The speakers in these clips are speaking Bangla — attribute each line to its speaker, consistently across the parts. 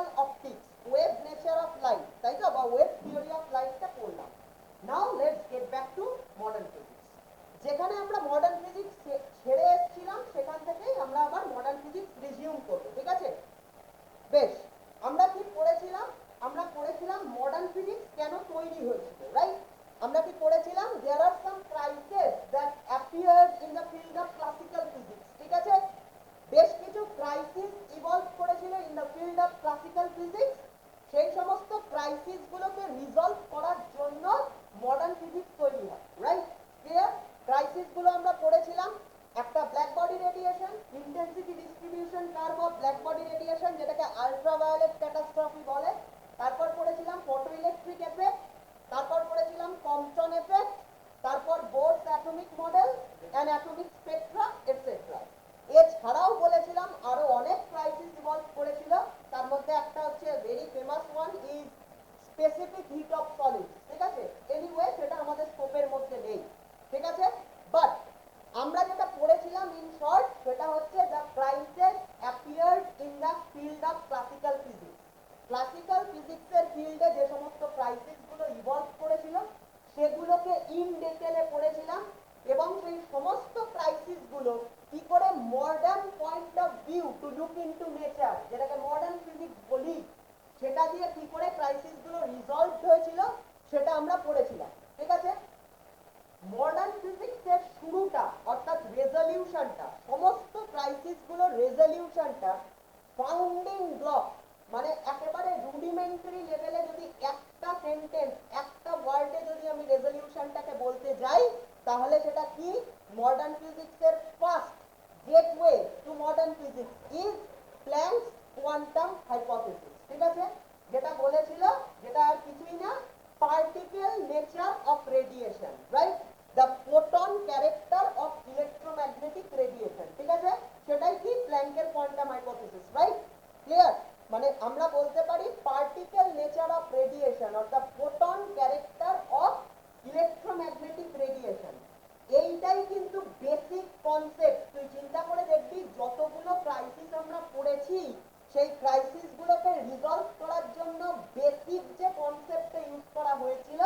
Speaker 1: optical optics, wave nature of light, তাই তো, বা wave theory of light টা পড়লাম। Now let's get back to modern physics. যেখানে আমরা মডার্ন ফিজিক্স ছেড়ে এসেছিলাম সেখান থেকেই আমরা আবার মডার্ন ফিজিক্স রিজিউম করব, ঠিক আছে? বেশ, আমরা কি পড়েছিলাম? আমরা পড়েছিলাম মডার্ন ফিজিক্স কেন তৈরি হয়েছিল, রাইট? আমরা কি পড়েছিলাম there are some crises that appeared in the field of classical physics, ঠিক আছে? বেশ কিছু ক্রাইসিস ইভলভ করেছিল in the field of classical physics. সেই সমস্ত ক্রাইসিস গুলোকে রিজলভ করার জন্য মডার্ন ফিজিক্স তৈরি হয়, রাইট? ক্লিয়ার? ক্রাইসিস গুলো আমরা পড়েছিলাম একটা black body radiation, intensity distribution curve of black body radiation, যেটাকে আল্ট্রাভায়োলেট ক্যাটাস্ট্রফি বলে। তারপর পড়েছিলাম ফটো ইলেকট্রিক এফেক্ট, তারপর পড়েছিলাম কম্পটন এফেক্ট, তারপর Bohr's atomic model and atomic spectra et cetera. এছাড়াও বলেছিলাম আরো অনেক ক্রাইসিস ইভলভ করেছিল, তার মধ্যে একটা হচ্ছে very famous one is specific heat of solids, ঠিক আছে? এনিওয়ে সেটা আমাদের স্কোপের মধ্যে নেই, ঠিক আছে? বাট আমরা যেটা পড়েছিলাম ইন শর্ট সেটা হচ্ছে the crisis appeared in the field of classical physics. Classical ফিজিক্সের ফিল্ডে যে সমস্ত ক্রাইসিস গুলো ইভলভ করেছিল সেগুলোকে ইন ডিটেলে পড়েছিলাম, এবং সেই সমস্ত ক্রাইসিস গুলো কি করে modern poet of view to look into nature, যেটাকে মডার্ন ফিজিক্স বলি, সেটা দিয়ে কি করে ক্রাইসিস গুলো রিজলভ হয়েছিল সেটা আমরা পড়েছিলাম, ঠিক আছে? মডার্ন ফিজিক্সের শুরুটা অর্থাৎ রেজলিউশনটা, সমস্ত ক্রাইসিস গুলোর রেজলিউশনটা ফাউন্ডিং ব্লক, মানে একেবারে রুডিমেন্টারি লেভেলে যদি একটা সেন্টেন্স একটা ওয়ার্ডে যদি আমি রেজলিউশনটাকে বলতে যাই তাহলে সেটা কি? মডার্ন ফিজিক্সের first gateway to modern physics is planks quantum hypothesis, ঠিক আছে? যেটা বলেছিল, যেটা আর কিছুই না, particle nature of radiation, right? The photon character of electromagnetic radiation, ঠিক আছে? সেটাই কি প্ল্যাঙ্কের কোয়ান্টাম হাইপোথিসিস, রাইট? ক্লিয়ার? মানে আমরা বলতে পারি particle nature of radiation or the photon character of electromagnetic radiation, এইটাই কিন্তু বেসিক কনসেপ্ট। তুই চিন্তা করে দেখবি যতগুলো ক্রাইসিস আমরা পড়েছি সেই ক্রাইসিস গুলোকে রিজলভ করার জন্য বেসিক যে কনসেপ্টটা ইউজ করা হয়েছিল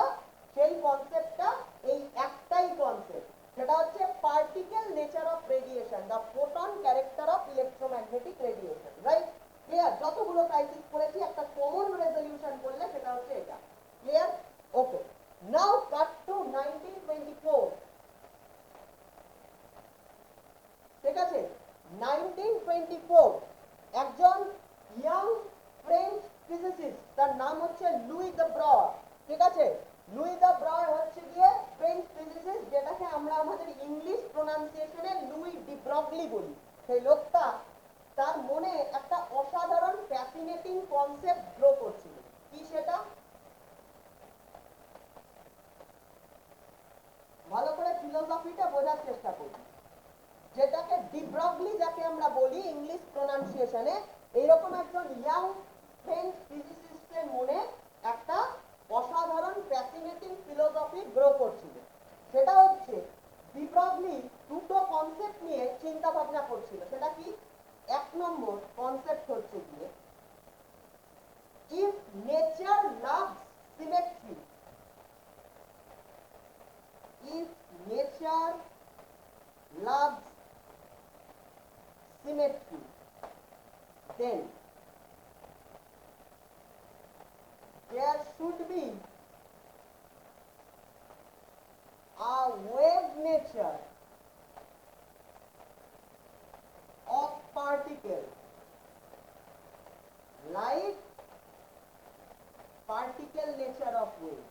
Speaker 1: সেই কনসেপ্টটা এই একটাই কনসেপ্ট, সেটা হচ্ছে particle nature of radiation, the photon character of electromagnetic radiation, right? Clear? যতগুলো ক্রাইসিস পড়েছি একটা কমন রেজলিউশন করলে সেটা হচ্ছে এটা। ক্লিয়ার? ওকে, নাও কাট টু 1924, ঠিক আছে? 1924 একজন ইয়াং ফ্রেঞ্চ ফিজিসিস্ট, তার নাম হচ্ছে লুই দ্য ব্রয়, ঠিক আছে? লুই দ্য ব্রয় হচ্ছে গিয়ে ফ্রেঞ্চ ফিজিসিস্ট, যেটাকে আমরা আমাদের ইংলিশ প্রোনাউন্সিয়েশনে লুই ডি ব্রগলি বলি। সেই লোকটা তার মনে একটা অসাধারণ ফ্যাসিনেটিং কনসেপ্ট গ্রো করছিল। কি সেটা? ভালো করে ফিলোসফিটা বোঝার চেষ্টা করি। যেটাকে ডি ব্রগলি যাকে আমরা বলি ইংলিশ প্রোনাউন্সিয়েশনে, এইরকম একজন ইয়াং ফ্রেঞ্চ ফিজিসিস্টের মনে একটা অসাধারণ ফ্যাসিনেটিং ফিলোসফি গ্রো করছিল। সেটা হচ্ছে ডি ব্রগলি দুটো কনসেপ্ট নিয়ে চিন্তা ভাবনা করছিল। সেটা কি? এক নম্বর কনসেপ্ট হচ্ছে গিয়ে if nature loves symmetry, if nature loves symmetry, then there should be a wave nature of particles like particle nature of wave.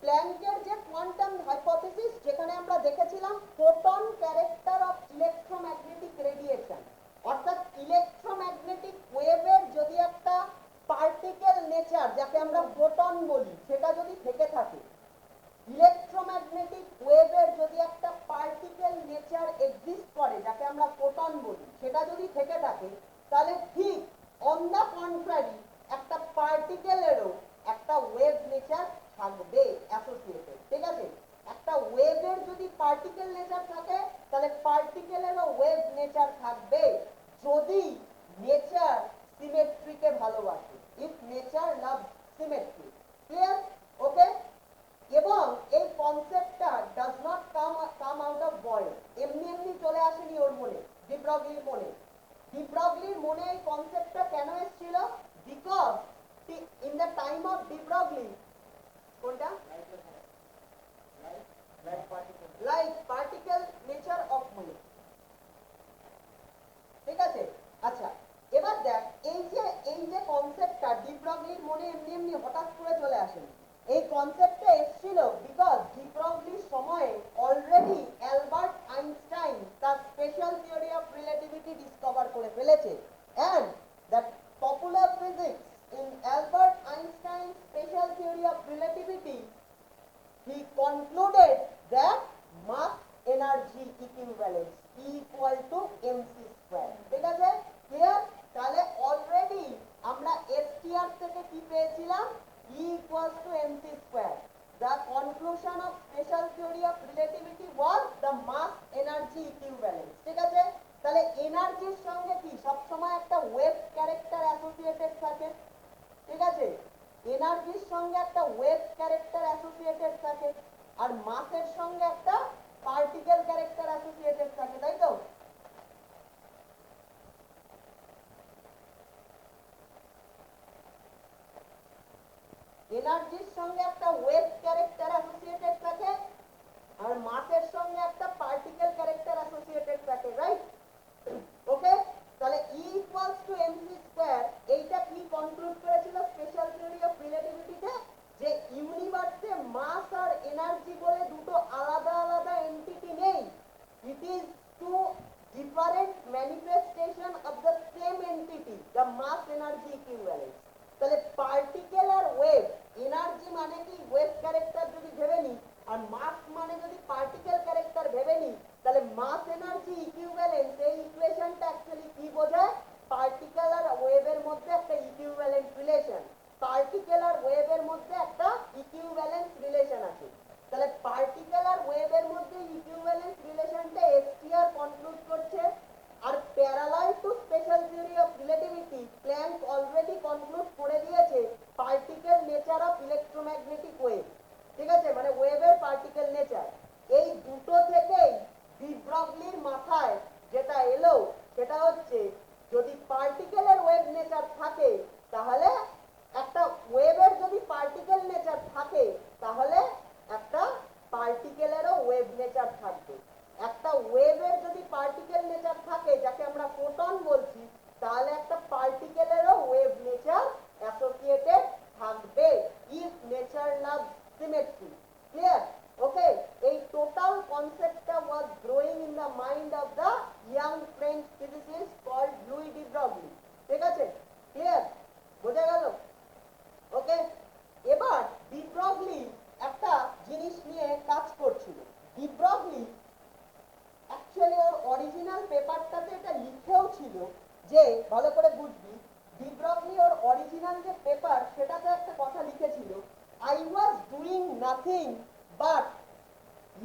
Speaker 1: প্ল্যাঙ্কের যে কোয়ান্টাম হাইপোথিসিস, যেখানে আমরা দেখেছিলাম photon character of electromagnetic radiation, অর্থাৎ ইলেকট্রোম্যাগনেটিক ওয়েভের যদি একটা পার্টিকেল নেচার যাকে আমরা ফোটন বলি সেটা যদি থেকে থাকে, ইলেকট্রোম্যাগনেটিক ওয়েভের যদি একটা পার্টিকেল নেচার এক্সিস্ট করে যাকে আমরা ফোটন বলি, সেটা যদি থেকে থাকে তাহলে ঠিক অন দ্য কন্ট্রারি একটা পার্টিকেলেরও একটা ওয়েভ নেচার থাকবে অ্যাসোসিয়েটেড, ঠিক আছে? একটা ওয়েভের যদি পার্টিকেল নেচার থাকে তাহলে পার্টিকেলেরও ওয়েভ নেচার থাকবে যদি নেচার সিমেট্রিকে ভালোবাসে, if nature love symmetry. Clear? Okay. এবং এই কনসেপ্টটা does not come out of boil, এমনি এমনি চলে আসেনি ওর মনে, ডি ব্রগলির মনে। ডি ব্রগলির মনে এই কনসেপ্টটা কেন এসেছিল? Because in the time of de Broglie, কোনটা লাইক পার্টিকেল নেচার অফ মোলেকুল, ঠিক আছে? আচ্ছা, এবার দেখ এই যে কনসেপ্টটা ডি ব্রগলির মনে এমনি এমনি হঠাৎ করে চলে আসেনি। এই কনসেপ্টটা এসেছিল বিকজ ডি ব্রগলির সময়ে অলরেডি অ্যালবার্ট আইনস্টাইন তার special theory of relativity discover করে ফেলেছে। And the popular physics in Albert Einstein special theory of relativity, he concluded that mass energy equivalence E equal to mc square, ঠিক আছে? ক্লিয়ার? তাহলে অলরেডি আমরা STR থেকে কি পেয়েছিলাম? E equals to mc square. The conclusion of special theory of relativity was the mass energy equivalence, ঠিক আছে? তাহলে এনার্জির সঙ্গে কি সব সময় একটা ওয়েভ ক্যারেক্টার অ্যাসোসিয়েটেড থাকে, ঠিক আছে? এনার্জির সঙ্গে একটা ওয়েভ ক্যারেক্টার অ্যাসোসিয়েটেড থাকে, আর মাসের সঙ্গে একটা পার্টিকেল ক্যারেক্টার অ্যাসোসিয়েটেড থাকে, তাই তো? এনার্জির সঙ্গে একটা ওয়েভ ক্যারেক্টার অ্যাসোসিয়েটেড থাকে, আর মাসের সঙ্গে একটা পার্টিকেল ক্যারেক্টার অ্যাসোসিয়েটেড থাকে, রাইট? ওকে। তাহলে E equals to mc square, এইটা কি কনক্লুড করেছিল স্পেশাল থিওরি অফ রিলেটিভিটিতে? যে ইউনিভার্সে মাস আর এনার্জি বলে দুটো আলাদা আলাদা এন্টিটি নেই, it is two different manifestation of the same entity, the mass energy equivalence. তাহলে পার্টিকেল আর ওয়েভ, এনার্জি মানে কি ওয়েভ ক্যারেক্টার যদি ভেবে নি, আর মাস মানে যদি পার্টিকেল ক্যারেক্টার ভেবে নি, তাহলে মাস এনার্জি ইকুইভ্যালেন্স এই ইকুয়েশনটা অ্যাকচুয়ালি কি বোঝায়? পার্টিকেল আর ওয়েভের মধ্যে একটা ইকুইভ্যালেন্ট রিলেশন, পার্টিকেল আর ওয়েভের মধ্যে একটা ইকুইভ্যালেন্স রিলেশন আছে। তাহলে পার্টিকেল আর ওয়েভের মধ্যে ইকুইভ্যালেন্স রিলেশনটা STR কনক্লুড করছে। আর parallel to special theory of relativity, Planck already conclude করে দিয়েছে particle nature of electromagnetic wave, ঠিক আছে? মানে ওয়েভের পার্টিকেল নেচার। এই দুটো থেকেই ডি ব্রগলির মাথায় যেটা এলো সেটা হচ্ছে যদি পার্টিকেলের ওয়েভ নেচার থাকে, তাহলে একটা ওয়েভের যদি পার্টিকেল নেচার থাকে, তাহলে একটা পার্টিকেলেরও ওয়েভ নেচার থাকবে। একটা ওয়েভের যদি পার্টিকেল নেচার থাকে, যাকে আমরা ফোটন বলছি, তাহলে একটা পার্টিকেলেরও ওয়েভ নেচার অ্যাসোসিয়েটেড থাকবে, if nature love symmetry. Clear? Okay. এই টোটাল কনসেপ্টটা was growing in the mind of the young French physicist called Louis de Broglie, ঠিক আছে? ক্লিয়ার? বোঝা গেল? ওকে। এবার ডি ব্রগলি একটা জিনিস নিয়ে কাজ করছিল। ডি ব্রগলি অ্যাকচুয়ালি ওর অরিজিনাল পেপারটাতে এটা লিখেও ছিল, যে ভালো করে বুঝবি, ডি ব্রগলি ওর অরিজিনাল যে পেপার সেটাতে একটা কথা লিখেছিল, I was doing nothing but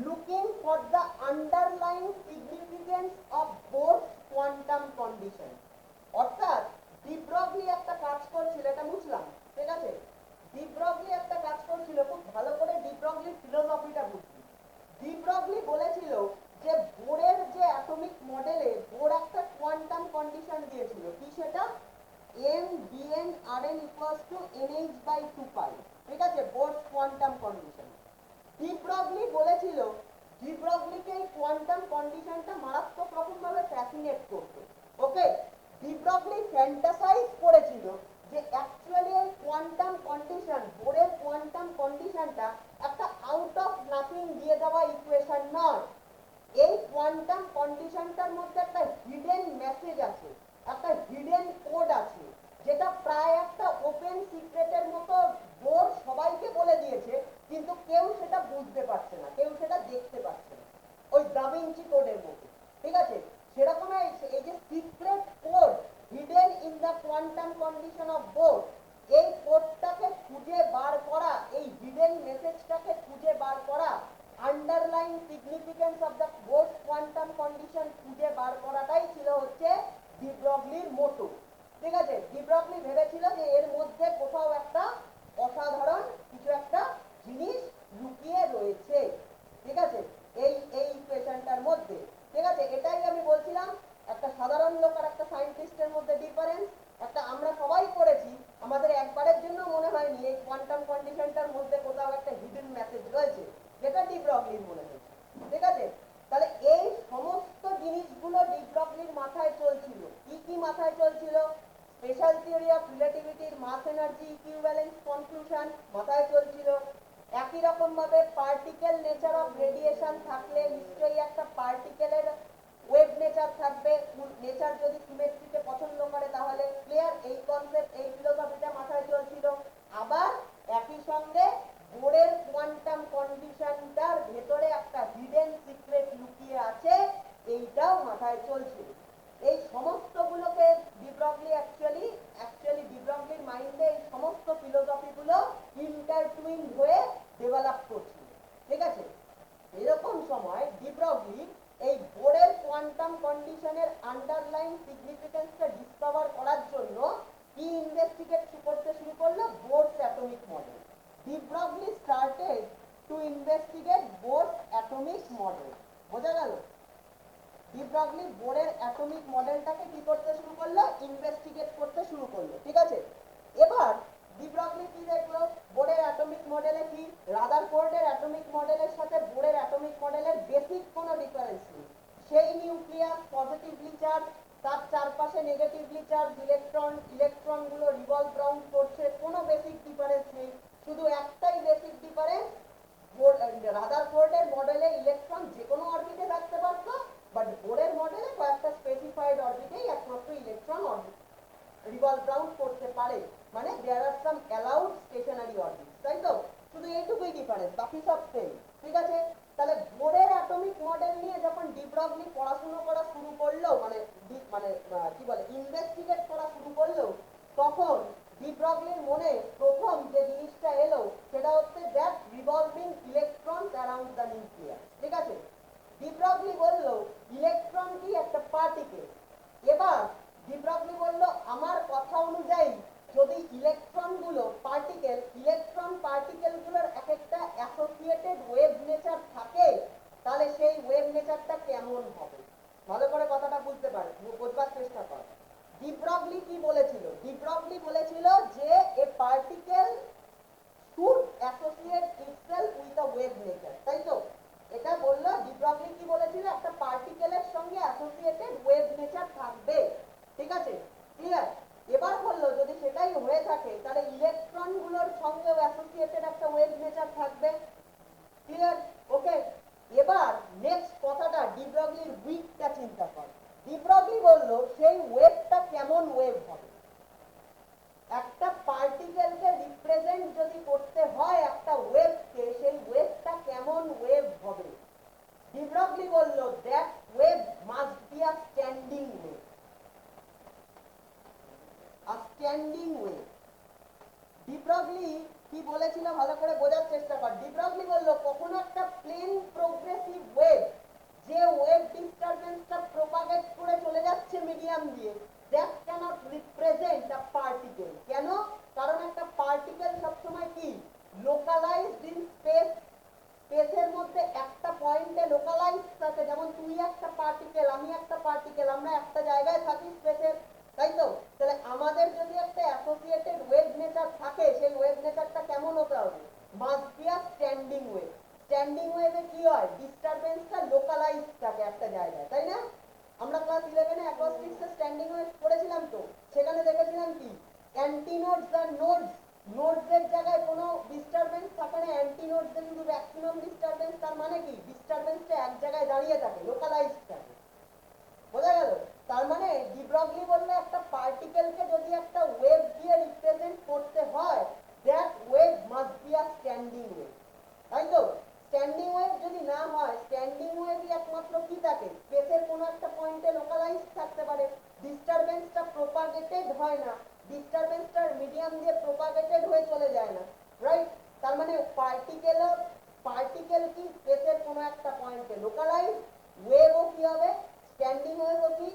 Speaker 1: looking for the underlying significance of Bohr's quantum condition। অর্থাৎ ডি ব্রগলি একটা কাজ করছিল, এটা বুঝলাম, ঠিক আছে? ডি ব্রগলি একটা কাজ করছিল, খুব ভালো করে ডি ব্রগলির ফিলোসফিটা বুঝবি। ডি ব্রগলি বলেছিল যে বোরের যে অ্যাটমিক মডেলে বোর একটা কোয়ান্টাম কন্ডিশন দিয়েছিল, কি সেটা? m dn rn equals to nh/2π, ঠিক আছে? বোরস কোয়ান্টাম কন্ডিশন। ডি ব্রগলি বলেছিল, ডি ব্রগলিকে এই কোয়ান্টাম কন্ডিশনটা মারাত্মক রকম ভাবে ফ্যাসিনেট করত। ওকে। ডি ব্রগলি ফ্যান্টাসাইজ করেছিল যে অ্যাকচুয়ালি এই কোয়ান্টাম কন্ডিশন, বোরের কোয়ান্টাম কন্ডিশনটা একটা আউট অফ নাথিং দিয়ে দেওয়া ইকুয়েশন নয়। এই কোয়ান্টাম কন্ডিশনটার মধ্যে একটা হিডেন মেসেজ আছে, একটা হিডেন কোড আছে, যেটা প্রায় একটা ওপেন সিক্রেটের মতো বোর সবাইকে বলে দিয়েছে, কিন্তু কেউ সেটা বুঝতে পারছে না, কেউ সেটা দেখতে পাচ্ছে না, ওই দা ভিঞ্চি কোডের মতো, ঠিক আছে? সেরকম এই যে secret code hidden in the quantum condition of Bohr, এই কোডটাকে খুঁজে বার করা, এই হিডেন মেসেজটাকে খুঁজে বার করা, underline underline significance of the Bohr's quantum condition খুঁজে বার করাটাই ছিল হচ্ছে ডি ব্রগলির মোটো। ঠিক আছে, ডি ব্রগলি ভেবেছিল যে এর মধ্যে কোথাও একটা অসাধারণ কিছু একটা জিনিস লুকিয়ে রয়েছে। ঠিক আছে, এই এই ইকুয়েশনটার মধ্যে। ঠিক আছে, এটাই আমি বলছিলাম একটা সাধারণ লোক আর একটা সায়েন্টিস্টের মধ্যে ডিফারেন্স। একটা আমরা সবাই করেছি, আমাদের একবারের জন্য মনে হয়নি এই কোয়ান্টাম কন্ডিশনটার মধ্যে কোথাও একটা হিডেন মেসেজ রয়েছে, যেটা ডি ব্রগলির মনে হয়েছে। ঠিক আছে, তাহলে এই সমস্ত জিনিসগুলো ডি ব্রগলির মাথায় চলছিল। কি কি মাথায় চলছিল? স্পেশাল থিওরি অফ রিলেটিভিটির মাস এনার্জি ইকুইভ্যালেন্স কনক্লুশন মাথায় চলছিল। একই রকম ভাবে পার্টিকেল নেচার অফ রেডিয়েশন থাকলে নিশ্চয়ই একটা পার্টিকেলের ওয়েভ নেচার থাকবে। নেচার যদি সিমেট্রিকে পছন্দ করে তাহলে ক্লিয়ার, এই কনসেপ্ট এই ফিলোসফিটা মাথায় চলছিল। আবার একই সঙ্গে বোরের কোয়ান্টাম কন্ডিশনটার ভেতরে একটা হিডেন সিক্রেট লুকিয়ে আছে, এইটাও মাথায় চলছিল। এই সমস্তগুলোকে ডি ব্রগলি অ্যাকচুয়ালি ডি ব্রগলির মাইন্ডে এই সমস্ত ফিলোসফিগুলো ইন্টারটুইন হয়ে ডেভেলপ করছিল। ঠিক আছে, এরকম সময় ডি ব্রগলি এই বোরের কোয়ান্টাম কন্ডিশনের আন্ডারলাইন সিগনিফিকেন্সটা ডিসকভার করার জন্য কি ইনভেস্টিগেট করতে শুরু করলো? Bohr's atomic model. De Broglie started to investigate Bohr's atomic model. বোঝা গেল? ডি ব্রগলি বোরের অ্যাটমিক মডেলটাকে কি করতে শুরু করলো? ইনভেস্টিগেট করতে শুরু করলো। ঠিক আছে, এবার ডি ব্রগলি কি দেখলো? বোরের অ্যাটমিক মডেলে কি রাদারফোর্ডের অ্যাটমিক মডেলের সাথে বোরের অ্যাটমিক মডেলের বেসিক কোনো ডিফারেন্স নেই। সেই নিউক্লিয়াস পজিটিভলি চার্জ, তার চারপাশে নেগেটিভলি চার্জ ইলেকট্রনগুলো রিভলভ রাউন্ড করছে, কোনো বেসিক ডিফারেন্স নেই। শুধু একটাই বেসিক ডিফারেন্স, রাদারফোর্ডের মডেলে ইলেকট্রন যে কোনো অরবিটে থাকতে পারতো, বাট বোরের মডেলে কয়েকটা স্পেসিফাইড অরবিটেই একমাত্র ইলেকট্রন রিভলভ রাউন্ড করতে পারে, মানে দেয়ার আর সাম অ্যালাউড স্টেশনারি অরবিট, তাই তো? শুধু এইটুকুই ডিফারেন্স, বাকি সব সেম। ঠিক আছে, তাহলে বোরের অ্যাটমিক মডেল নিয়ে যখন ডি ব্রগলি পড়াশোনা করা শুরু করলো, মানে কি বলে ইনভেস্টিগেট করা শুরু করলো, তখন ডি ব্রগলির মনে প্রথম যে জিনিসটা এলো সেটা হচ্ছে that revolving electrons around the nucleus. ঠিক আছে, ডি ব্রগলি বলল ইলেকট্রন কি একটা পার্টিকেল। এবার ডি ব্রগলি বলল আমার কথা অনুযায়ী যদি ইলেকট্রনগুলো ইলেকট্রন পার্টিকেলগুলোর এক একটা অ্যাসোসিয়েটেড ওয়েভ নেচার থাকে, তাহলে সেই ওয়েভ নেচারটা কেমন হবে? ভালো করে কথাটা বুঝবার চেষ্টা কর। ডি ব্রগলি কি বলেছিল? ডি ব্রগলি বলেছিল যে a particle should associate itself with a wave nature, তাই তো? এটা বললো ডি ব্রগলি কি বলেছিল? একটা পার্টিকেলের সঙ্গে অ্যাসোসিয়েটেড ওয়েভ নেচার থাকবে। ঠিক আছে, ক্লিয়ার? এবার বললো যদি সেটাই হয়ে থাকে তাহলে ইলেকট্রনগুলোর সঙ্গেও অ্যাসোসিয়েটেড একটা ওয়েভ নেচার থাকবে। ক্লিয়ার? ওকে, এবার নেক্সট কথাটা ডি ব্রগলির উইকটা চিন্তা কর। ডি ব্রগলি বললো সেই ওয়েভটা কেমন ওয়েভ হবে? একটা পার্টিকেলকে রিপ্রেজেন্ট যদি করতে হয় একটা ওয়েভকে, সেই ওয়েভটা কেমন ওয়েভ হবে? ডি ব্রগলি বলল that wave must be a standing wave. A standing wave. D Broglie কি বলেছিল ভালো করে বোঝার চেষ্টা কর। ডি ব্রগলি বলল কখনো একটা প্লেন প্রোগ্রেসিভ ওয়েভ, যে ওয়েভ ডিস্টারবেন্সটা প্রপাগেট করে চলে যাচ্ছে মিডিয়াম দিয়ে, that cannot represent a particle. কেন? কারণ একটা পার্টিকেল সবসময় কি লোকালাইজড ইন স্পেস, স্পেসের মধ্যে একটা পয়েন্টে লোকালাইজ থাকে। যেমন তুই একটা পার্টিকেল, আমি একটা পার্টিকেল, আমরা একটা জায়গায় থাকি স্পেসের, তাই তো? তাহলে আমাদের যদি একটা অ্যাসোসিয়েটেড ওয়েভ নেচার থাকে, সেই ওয়েভ নেচারটা কেমন হতে হবে? Must be a standing wave. Standing ওয়েভে কি হয়? ডিস্টারবেন্সটা লোকালাইজ থাকে একটা জায়গায়, তাই না? আমরা ক্লাস 11 এ অ্যাকোস্টিক্সে স্ট্যান্ডিং ওয়েভ পড়েছিলাম, তো সেখানে দেখেছিলাম কি অ্যান্টিনোডস আর নোডস। নোডসের জায়গায় কোনো ডিস্টারবেন্স থাকে না, অ্যান্টিনোডসে শুধু ম্যাক্সিমাম ডিস্টারবেন্স। তার মানে কি ডিস্টারবেন্সটা এক জায়গায় দাঁড়িয়ে থাকে, লোকালাইজ থাকে। বোঝা গেল? তার মানে ডি ব্রগলি বললে একটা পার্টিকেলকে যদি একটা ওয়েভ দিয়ে রিপ্রেজেন্ট করতে হয়, that wave must be a standing wave, তাই তো? স্ট্যান্ডিং ওয়েভ যদি না হয়, স্ট্যান্ডিং ওয়েভই একমাত্র কি থাকে স্পেসের কোনো একটা পয়েন্টে লোকালাইজ থাকতে পারে, ডিস্টারবেন্সটা প্রপাগেটেড হয় না, ডিস্টারবেন্সটার মিডিয়াম দিয়ে প্রপাগেটেড হয়ে চলে যায় না, রাইট? তার মানে পার্টিকেল পার্টিকেল কি স্পেসের কোনো একটা পয়েন্টে লোকালাইজ, ওয়েভও কি হবে, স্ট্যান্ডিং ওয়েভও কি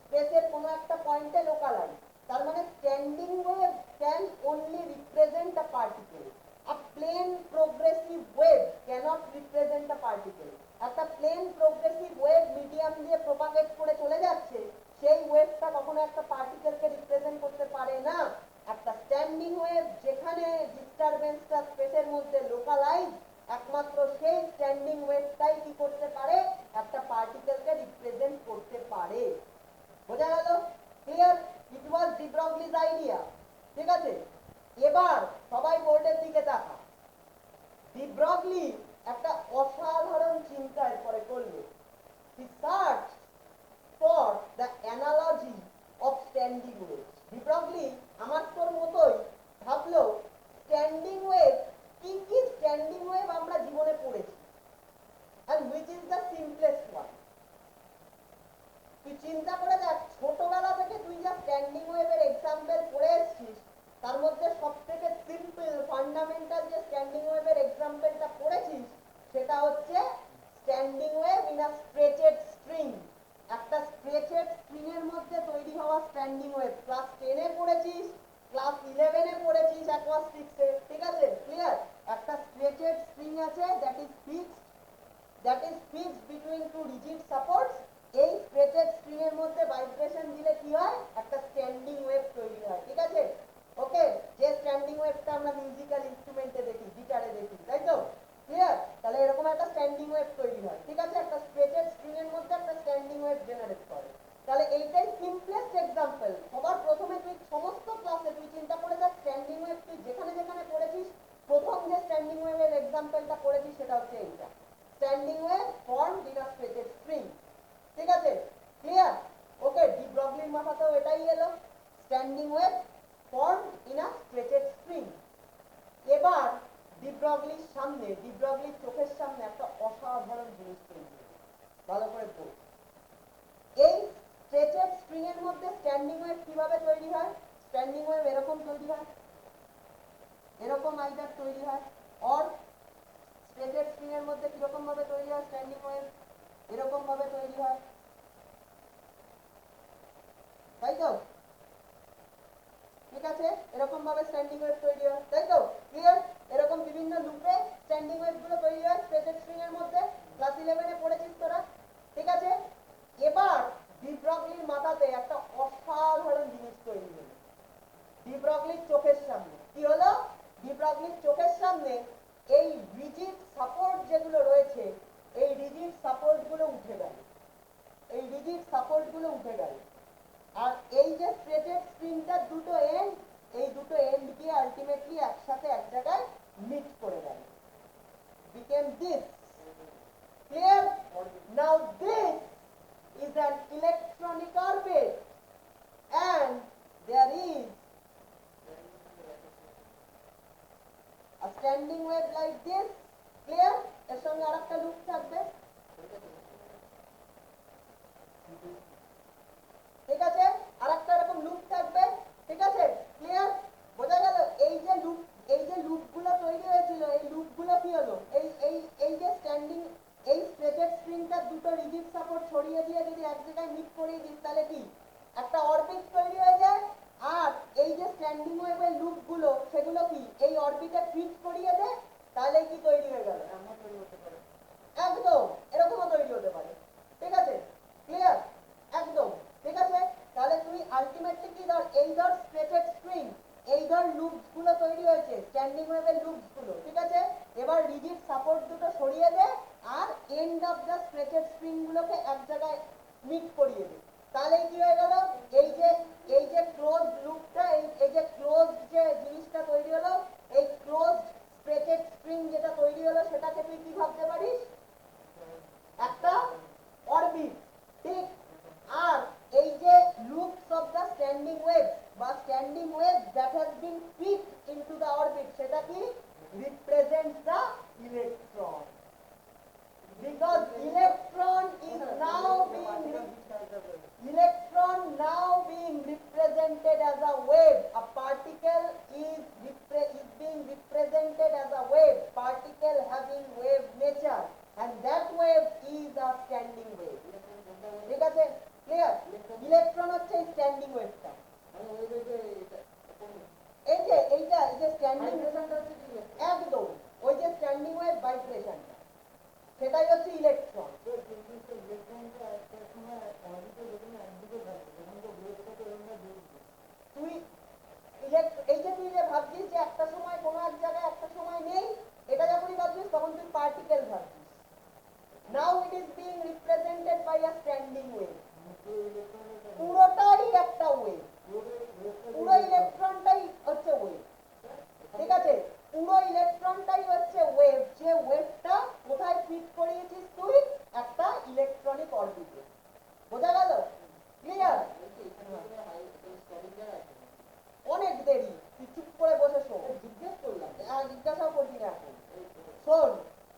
Speaker 1: স্পেসের কোনো একটা পয়েন্টে লোকালাইজ। তার মানে standing wave can only represent a particle, a plane progressive wave cannot represent a particle. একটা প্লেন প্রোগ্রেসিভ ওয়েভ মিডিয়াম দিয়ে প্রোপাগেট করে চলে যাচ্ছে, সেই ওয়েভটা কখনো একটা পার্টিকেলকে রিপ্রেজেন্ট করতে পারে না। একটা স্ট্যান্ডিং ওয়েভ যেখানে ডিস্টারবেন্সটা স্পেসের মধ্যে লোকালাইজ, একমাত্র সেই স্ট্যান্ডিং ওয়েভটাই কি করতে পারে, একটা পার্টিকেলকে রিপ্রেজেন্ট করতে পারে। বোঝা গেল? ক্লিয়ার? ইট ওয়াজ ডি ব্রগলিজ আইডিয়া। ঠিক আছে, এবার সবাই বোর্ডের দিকে তাকা। ডি ব্রগলি একটা অসাধারণ চিন্তা এরপরে করলো। হি search for the analogy of standing wave. De Broglie আমার তোর মতোই ভাবলো স্ট্যান্ডিং ওয়েভ কি কি স্ট্যান্ডিং ওয়েভ আমরা জীবনে পড়েছি, and which is the simplest one. তুই চিন্তা করে দেখ, ছোটবেলা থেকে তুই যা স্ট্যান্ডিং ওয়েভের এক্সাম্পল পড়ে এসেছিস, তার মধ্যে সবথেকে সিম্পল ফান্ডামেন্টাল যে স্ট্যান্ডিং ওয়েভের এক্সাম্পলটা পড়েছিস, সেটা হচ্ছে standing wave in a stretched string. একটা স্ট্রেচেড স্ট্রিং এর মধ্যে তৈরি হওয়া স্ট্যান্ডিং ওয়েভ ক্লাস 10 এ পড়েছিস, ক্লাস 11 এ পড়েছিস, অ্যাকোয়াস্টিক্সে। ঠিক আছে, ক্লিয়ার? একটা স্ট্রেচেড স্ট্রিং আছে that is fixed between two rigid supports. এই স্ট্রেচেড স্ট্রিং এর মধ্যে ভাইব্রেশন দিলে কি হয়, একটা স্ট্যান্ডিং ওয়েভ তৈরি হয়। ঠিক আছে, ওকে? যে স্ট্যান্ডিং ওয়েভটা আমরা মিউজিক্যাল ইনস্ট্রুমেন্টে দেখি, গিটারে দেখি, তাই তো? ক্লিয়ার? তাহলে এরকম একটা স্ট্যান্ডিং ওয়েভ তৈরি হয়। ঠিক আছে, একটা স্ট্রেচেড স্ট্রিং এর মধ্যে একটা স্ট্যান্ডিং ওয়েভ জেনারেট করে। তাহলে এইটাই সিম্পলেস্ট এক্সাম্পল। সবার প্রথমে তুই সমস্ত ক্লাসে তুই চিন্তা করে দেখ, স্ট্যান্ডিং ওয়েভ তুই যেখানে যেখানে পড়েছিস, প্রথম যে স্ট্যান্ডিং ওয়েভের এক্সাম্পলটা পড়েছিস সেটা হচ্ছে এইটা, standing wave formed in a stretched string. ঠিক আছে, ক্লিয়ার? ওকে, ডি ব্রগলির মাথাতেও এটাই এলো, standing wave formed in a stretched string. এবার ডি ব্রগলির সামনে, ডি ব্রগলির চোখের সামনে একটা অসাধারণ জিনিস তৈরি হলো। ভালো করে বল, এই স্ট্রেচেড স্ট্রিং এর মধ্যে স্ট্যান্ডিং ওয়েভ কিভাবে তৈরি হয়? স্ট্যান্ডিং ওয়েভ এরকম তৈরি হয়, এরকম আইদার তৈরি হয়, অর স্ট্রেচেড স্ট্রিং এর মধ্যে কিরকম ভাবে তৈরি হয় স্ট্যান্ডিং ওয়েভ, এরকম ভাবে তৈরি হয়, তাই তো? ঠিক আছে, এরকম ভাবে স্ট্যান্ডিং ওয়েভ তৈরি হয়, তাই তো? ক্লিয়ার? এরকম বিভিন্ন লুপে স্ট্যান্ডিং ওয়েভ গুলো তৈরি হয় স্ট্রেচেড স্ট্রিং এর মধ্যে, ক্লাস 11 এ পড়েছিস তোরা। ঠিক আছে, এবার ডি ব্রগলির মাথাতে একটা অসাধারণ জিনিস তৈরি হলো। ডি ব্রগলির চোখের সামনে কি হলো? ডি ব্রগলির চোখের সামনে এই রিজিড সাপোর্ট যেগুলো রয়েছে, এই রিজিড সাপোর্ট গুলো উঠে গেল, এই রিজিড সাপোর্ট গুলো উঠে গেল। আর এই যে স্ট্রেচেড স্ট্রিংটার দুটো এন্ড, এই দুটো এন্ড গিয়ে আলটিমেটলি একসাথে এক জায়গায় মিট করে গেল, became this. Clear? Now this is an electronic orbit and there is a standing wave like this. Clear? এর সঙ্গে আরেকটা লুপ থাকবে। ঠিক আছে, আরেকটা এরকম লুপ থাকবে। ঠিক আছে, ক্লিয়ার? বোঝা গেল? এই যে লুপগুলো তৈরি হয়েছিল, এই লুপগুলো কি হলো, এই যে স্ট্যান্ডিং, এই স্ট্রেচেড স্ট্রিংটার দুটো রিজিড সাপোর্ট ছড়িয়ে দিয়ে যদি এক জায়গায় মিট করিয়ে দিস, তাহলে কি একটা অরবিট তৈরি হয়ে যায়। আর এই যে স্ট্যান্ডিং ওয়েভের লুপগুলো, সেগুলো কি এই অরবিটে ফিট করিয়ে দেয়, তাহলে কি তৈরি হয়ে গেল, একদম এরকমও তৈরি হতে পারে। ঠিক আছে, ক্লিয়ার? একদম ঠিক আছে। তাহলে তুমি আলটিমেটলি কি ধর, এই ধর স্ট্রেচেড স্ট্রিং, এই ধর লুপস গুলো তৈরি হয়েছে, স্ট্যান্ডিং ওয়েভের লুপস গুলো। ঠিক আছে, এবার রিজিড সাপোর্ট দুটো সরিয়ে দে আর এন্ড অফ দ্য স্ট্রেচেড স্ট্রিং গুলোকে এক জায়গায় মিট করিয়ে দে, তাহলে কি হয়ে গেল, এই যে ক্লোজ লুপটা, এই যে ক্লোজ যে জিনিসটা তৈরি হলো, এই ক্লোজ স্ট্রেচেড স্ট্রিং যেটা তৈরি হলো, সেটাকে তুই কি ভাবতে পারিস, একটা অরবিট। ঠিক, আর এই যে loops of the standing wave বা standing wave that has been fit into the orbit, সেটা কি represent the electron, because electron is now being represented as a wave. A particle is being represented as a wave, particle having a standing wave. ঠিক আছে, ক্লিয়ার? ইলেকট্রন হচ্ছে স্ট্যান্ডিং ওয়েভটা। এই যে স্ট্যান্ডিং একদম ওই যে স্ট্যান্ডিং ওয়েভ ভাইব্রেশনটা, সেটাই হচ্ছে ইলেকট্রন। তুই এই যে তুই যে ভাবছিস যে একটা সময় কোনো এক জায়গায় একটা সময় নেই, এটা যখনই ভাবছিস তখন তুই পার্টিকেল ভাবছিস। Now it is being represented by a standing wave. পুরোটাই একটা ওয়েভ, পুরো ইলেকট্রনটাই হচ্ছে ওয়েভ। ঠিক আছে, পুরো ইলেকট্রনটাই হচ্ছে ওয়েভ। যে ওয়েভটা কোথায় ফিট করিয়েছিস তুই? একটা ইলেকট্রনিক অরবিটে। বোঝা গেল? ক্লিয়ার? অনেক দেরি, তুই চুপ করে বসে শোন। জিজ্ঞেস করলাম, জিজ্ঞাসাও করবি না এখন। শোন,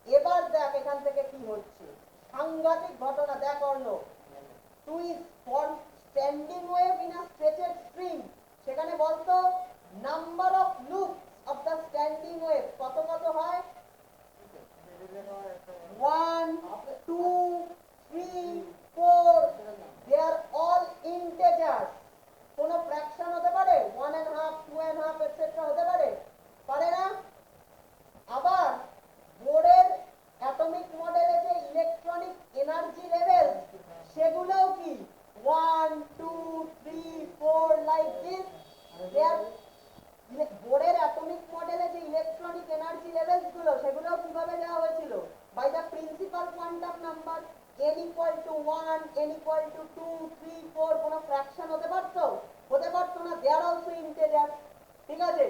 Speaker 1: এবার দেখ এখান থেকে কি হচ্ছে। সাংঘাতিক ঘটনা দেখ অর্ণ। তুই standing wave in a stretched string, সেখানে বলতো number of loops of the standing wave কত কত হয়? 1 2 3 4, they are all integers। কোন ফ্র্যাকশন হতে পারে, 1.5 2.5 এটসেট্রা হতে পারে, পারে না? আবার বোরের অ্যাটমিক মডেলে যে ইলেকট্রনিক এনার্জি লেভেল, সেগুলোও কি 1 2 3 4 লাইক দিস। বোরের অ্যাটমিক মডেলে যে ইলেকট্রনিক এনার্জি লেভেলস গুলো, সেগুলো কিভাবে দেওয়া হয়েছিল? By the principal quantum number n = 1, n = 2 3 4। কোন ফ্র্যাকশন হতে পারতো? হতে পারতো না। দে আর অলসো ইন্টিজার। ঠিক আছে,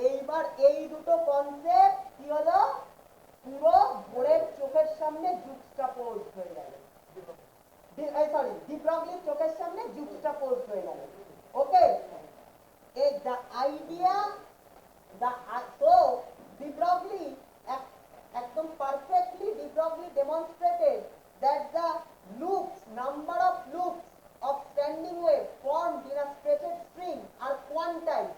Speaker 1: এইবার এই দুটো কনসেপ্ট কি হলো, পুরো বোরের চোখের সামনে জুক্সটাপোজ হয়ে গেল। সরি, ডি ব্রগলির চোখের সামনে জুক্সটাপোজ হয়ে গেল। ওকে, the idea, so de Broglie একদম perfectly de Broglie demonstrated that the loops, number of loops of standing wave formed in a stretched string are quantized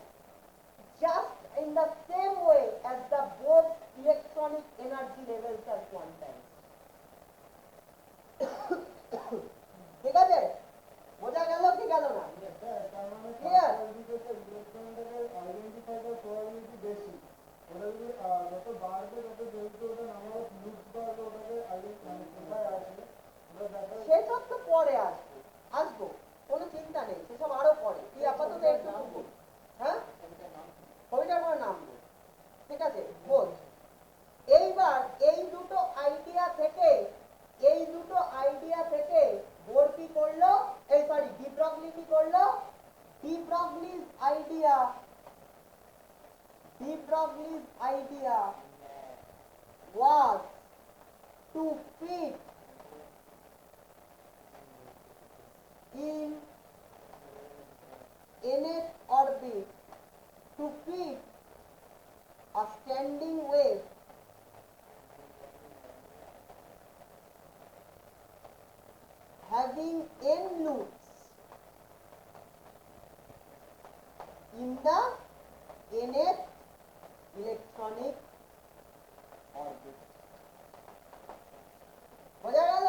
Speaker 1: just in the same way as the Bohr electronic energy levels are quantized। ঠিক আছে, বোঝা গেল কি গেল না? ক্লিয়ার? সেসব তো পরে আসবো, কোনো চিন্তা নেই, সেসব আরো পরে। তুই আপাতত একটু হ্যাঁ কবিতার পরে নামবো। ঠিক আছে, বোঝ। এইবার এই দুটো আইডিয়া থেকে বোর কি করলো, এই সরি ডি ব্রগলি কি করলো? De Broglie's idea was to fit in nth orbit, to fit a standing wave having n loops in the nth electronic orbit। বোঝা গেল?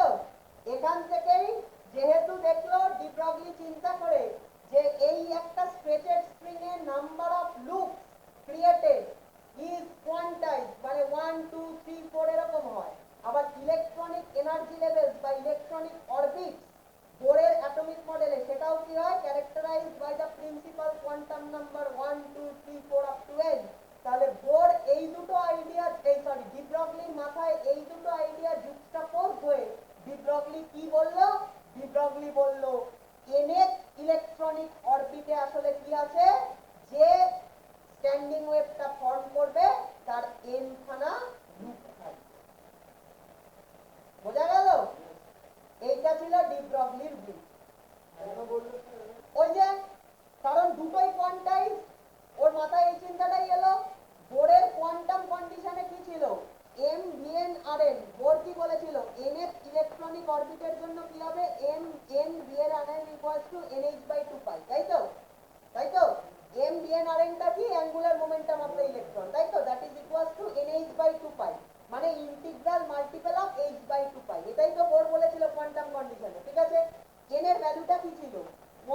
Speaker 1: এখান থেকেই যেহেতু দেখলো ডি ব্রগলি চিন্তা করে যে এই একটা স্ট্রেচেড স্ট্রিং এর number of loops created is quantize, মানে 1 2 3 4 এরকম হয়। আবার ইলেকট্রনিক এনার্জি লেভেলস বা ইলেকট্রনিক অরবিটস বোরের অ্যাটমিক মডেলে সেটাও কি হয়? Characterized by the principal quantum number 1 2 3 4 up to n। তাহলে বোর এই দুটো আইডিয়া, ডি ব্রগলির মাথায় এই দুটো আইডিয়া যুক্তাপোজ হয়ে ডি ব্রগলি কি বললো? ডি ব্রগলি বলল nth ইলেকট্রনিক অরবিটে আসলে কি আছে, যে স্ট্যান্ডিং ওয়েভটা ফর্ম করবে তার n খানা লুপ থাকবে। বোঝা গেল? এইটা ছিল ডি ব্রগলির ভিউ। ওই যে কারণ দুটোই কোয়ান্টাইজ, ওর মাথায় এই চিন্তাটাই এলো। বোরের কোয়ান্টাম কন্ডিশনে কি ছিল? m vn rn। বোর কি বলেছিল? nth ইলেকট্রনিক অরবিটের জন্য কি হবে? m n vn rn = nh/2π। তাই তো m vn rn টা কি? Angular momentum of the electron, তাই তো? That is equals two nh/2π, মানে ইন্টিগ্রাল মাল্টিপল অফ h/2π। এটাই তো বোর বলেছিল কোয়ান্টাম কন্ডিশনে, ঠিক আছে। n এর ভ্যালুটা কি ছিল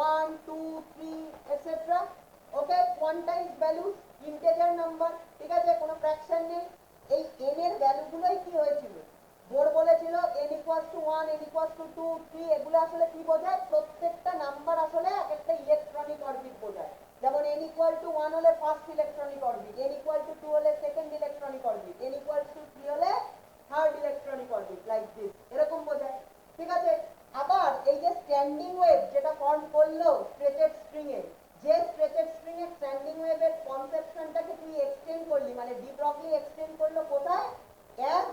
Speaker 1: 1 2 3 এটসেট্রা, ওকে, কোয়ান্টাইজ ভ্যালু, ইন্টিজার নাম্বার, ঠিক আছে, কোনো ফ্র্যাকশন নেই। এই n এর ভ্যালুগুলোই কি হয়েছিল, বোর্ড বলেছিল n equals to 1 n equals to 2 3, এগুলো আসলে কি বোঝায়, প্রত্যেকটা নাম্বার আসলে এক একটা ইলেকট্রনিক অরবিট বোঝায়। যেমন n ইকুয়াল টু 1 হলে first electronic orbit, n equal to 2 হলে second electronic orbit, n equals to 3 হলে third electronic orbit, like this, এরকম বোঝায়, ঠিক আছে। আবার এই যে স্ট্যান্ডিং ওয়েভ যেটা ফর্ম করলো স্ট্রেচেড স্ট্রিং এ, যে স্ট্রেচেড স্ট্রিং এর স্ট্যান্ডিং ওয়েভের কনসেপশনটাকে তুই এক্সটেন্ড করলি, মানে ডি ব্রগলি এক্সটেন্ড করলো কোথায়, as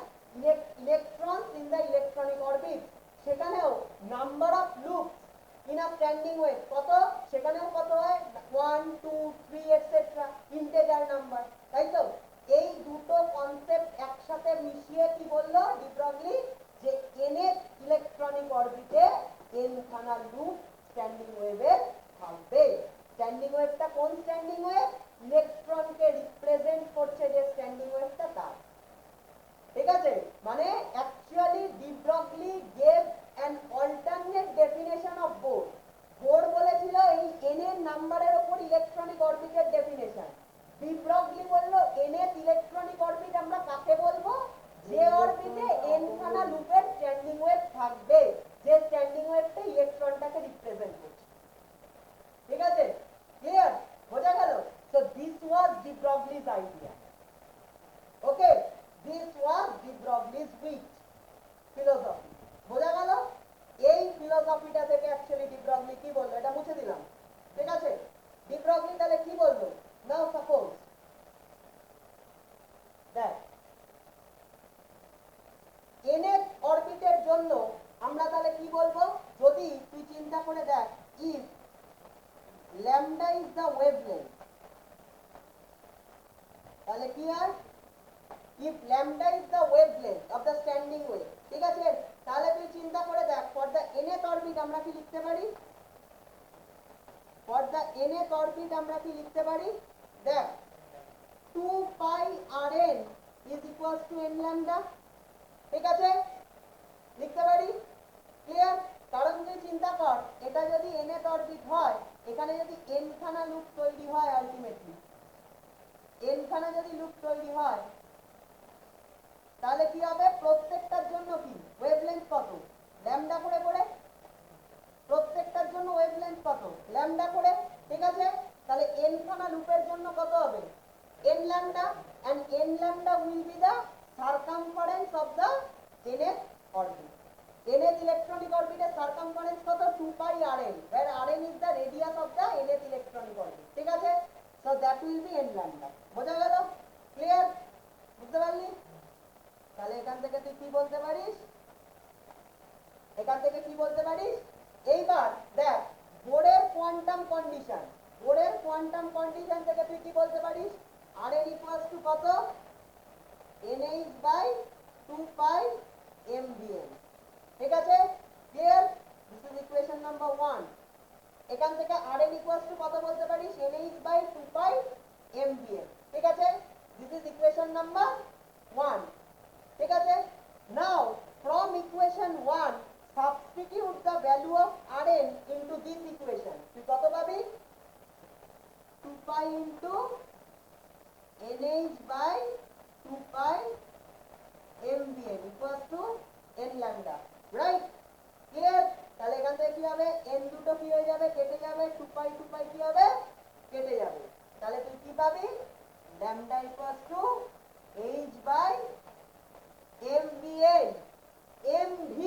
Speaker 1: electrons in the electronic orbit, সেখানেও number of loops in a standing wave কত, সেখানেও কত হয় 1 2 3 এটসেট্রা, ইন্টিজার নাম্বার, তাই তো। এই দুটো কনসেপ্ট একসাথে মিশিয়ে কি বললো ডি ব্রগলি, যে n এর ইলেকট্রনিক অরবিটে n খানা লুপ স্ট্যান্ডিং ওয়েভে থাকবে। স্ট্যান্ডিং ওয়েভটা কোন স্ট্যান্ডিং ওয়েভ, ইলেকট্রনকে রিপ্রেজেন্ট করছে যে স্ট্যান্ডিং ওয়েভটা তার, ঠিক আছে। মানে actually de Broglie gave an alternate definition of Bohr. Bohr বলেছিল এই n এর নাম্বারের উপর ইলেকট্রনিক অরবিটের ডেফিনেশন, ডি ব্রগলি বললো n এর ইলেকট্রনিক অরবিট আমরা কাকে বলবো, যে অরবিটে n খানা লুপের স্ট্যান্ডিং ওয়েভ থাকবে, যে স্ট্যান্ডিং ওয়েভটা ইলেকট্রনটাকে রিপ্রেজেন্ট করছে, ঠিক আছে, ক্লিয়ার, বোঝা গেল। So this was de Broglie's idea, okay, this was de Broglie's with philosophy, বোঝা গেল। এই ফিলোসফিটা থেকে অ্যাকচুয়ালি ডি ব্রগলি কি বললো, এটা মুছে দিলাম, ঠিক আছে। ডি ব্রগলি তাহলে কি বললো, নাও সাপোজ দেখ n এর অরবিটের জন্য আমরা তাহলে কি বলবো, যদি তুই চিন্তা করে দেখ, if lambda is the wavelength, তাহলে কি হয়, if lambda is the wavelength of the standing wave, ঠিক আছে, তাহলে তুই চিন্তা করে দেখ for the nth orbit আমরা কি লিখতে পারি, for the nth orbit আমরা কি লিখতে পারি, দেখ 2 pi rn is equals to n lambda, ঠিক আছে, লিখতে পারি, ক্লিয়ার। কারণ তুই চিন্তা কর, এটা যদি nth অরবিট হয়, এখানে যদি n খানা লুপ তৈরি হয়, আলটিমেটলি n খানা যদি লুপ তৈরি হয়, তাহলে কি হবে, প্রত্যেকটার জন্য কি ওয়েভলেন্থ কত, ল্যামডা করে করে, প্রত্যেকটার জন্য ওয়েভলেন্থ কত, ল্যামডা করে, ঠিক আছে। তাহলে n খানা লুপের জন্য কত হবে, n lambda, and n lambda will be the circumference of the nth orbit. nth electronic orbit এর circumference কত, 2 pi rn, where rn is the radius of the nth electronic orbit, ঠিক আছে। so that will be n lambda, বোঝা গেল, ক্লিয়ার, বুঝতে পারলি। তাহলে এখান থেকে তুই কি বলতে পারিস, এখান থেকে কি বলতে পারিস, এইবার দেখ বোরের কোয়ান্টাম কন্ডিশন, বোরের কোয়ান্টাম কন্ডিশন থেকে তুই কি বলতে পারিস, rn ইকুয়ালস টু কত, nh বাই 2 pi mvn, ঠিক আছে, clear, this is equation number 1। এখান থেকে rn ইকুয়ালস টু কত বলতে পারিস, nh বাই 2 pi mvn, ঠিক আছে, দিস ইজ ইকুয়েশন নাম্বার 1, ঠিক আছে। Now from equation 1 substitute the value of rn into this equation, তুই কত পাবি, 2 pi into nh by 2 pi mvn equals to n lambda, right, clear. তাহলে এখান থেকে কি হবে, n দুটো কি হয়ে যাবে, কেটে যাবে, 2 pi কি হবে, কেটে যাবে, তাহলে তুই কি পাবি, lambda equals to h by mvn, mv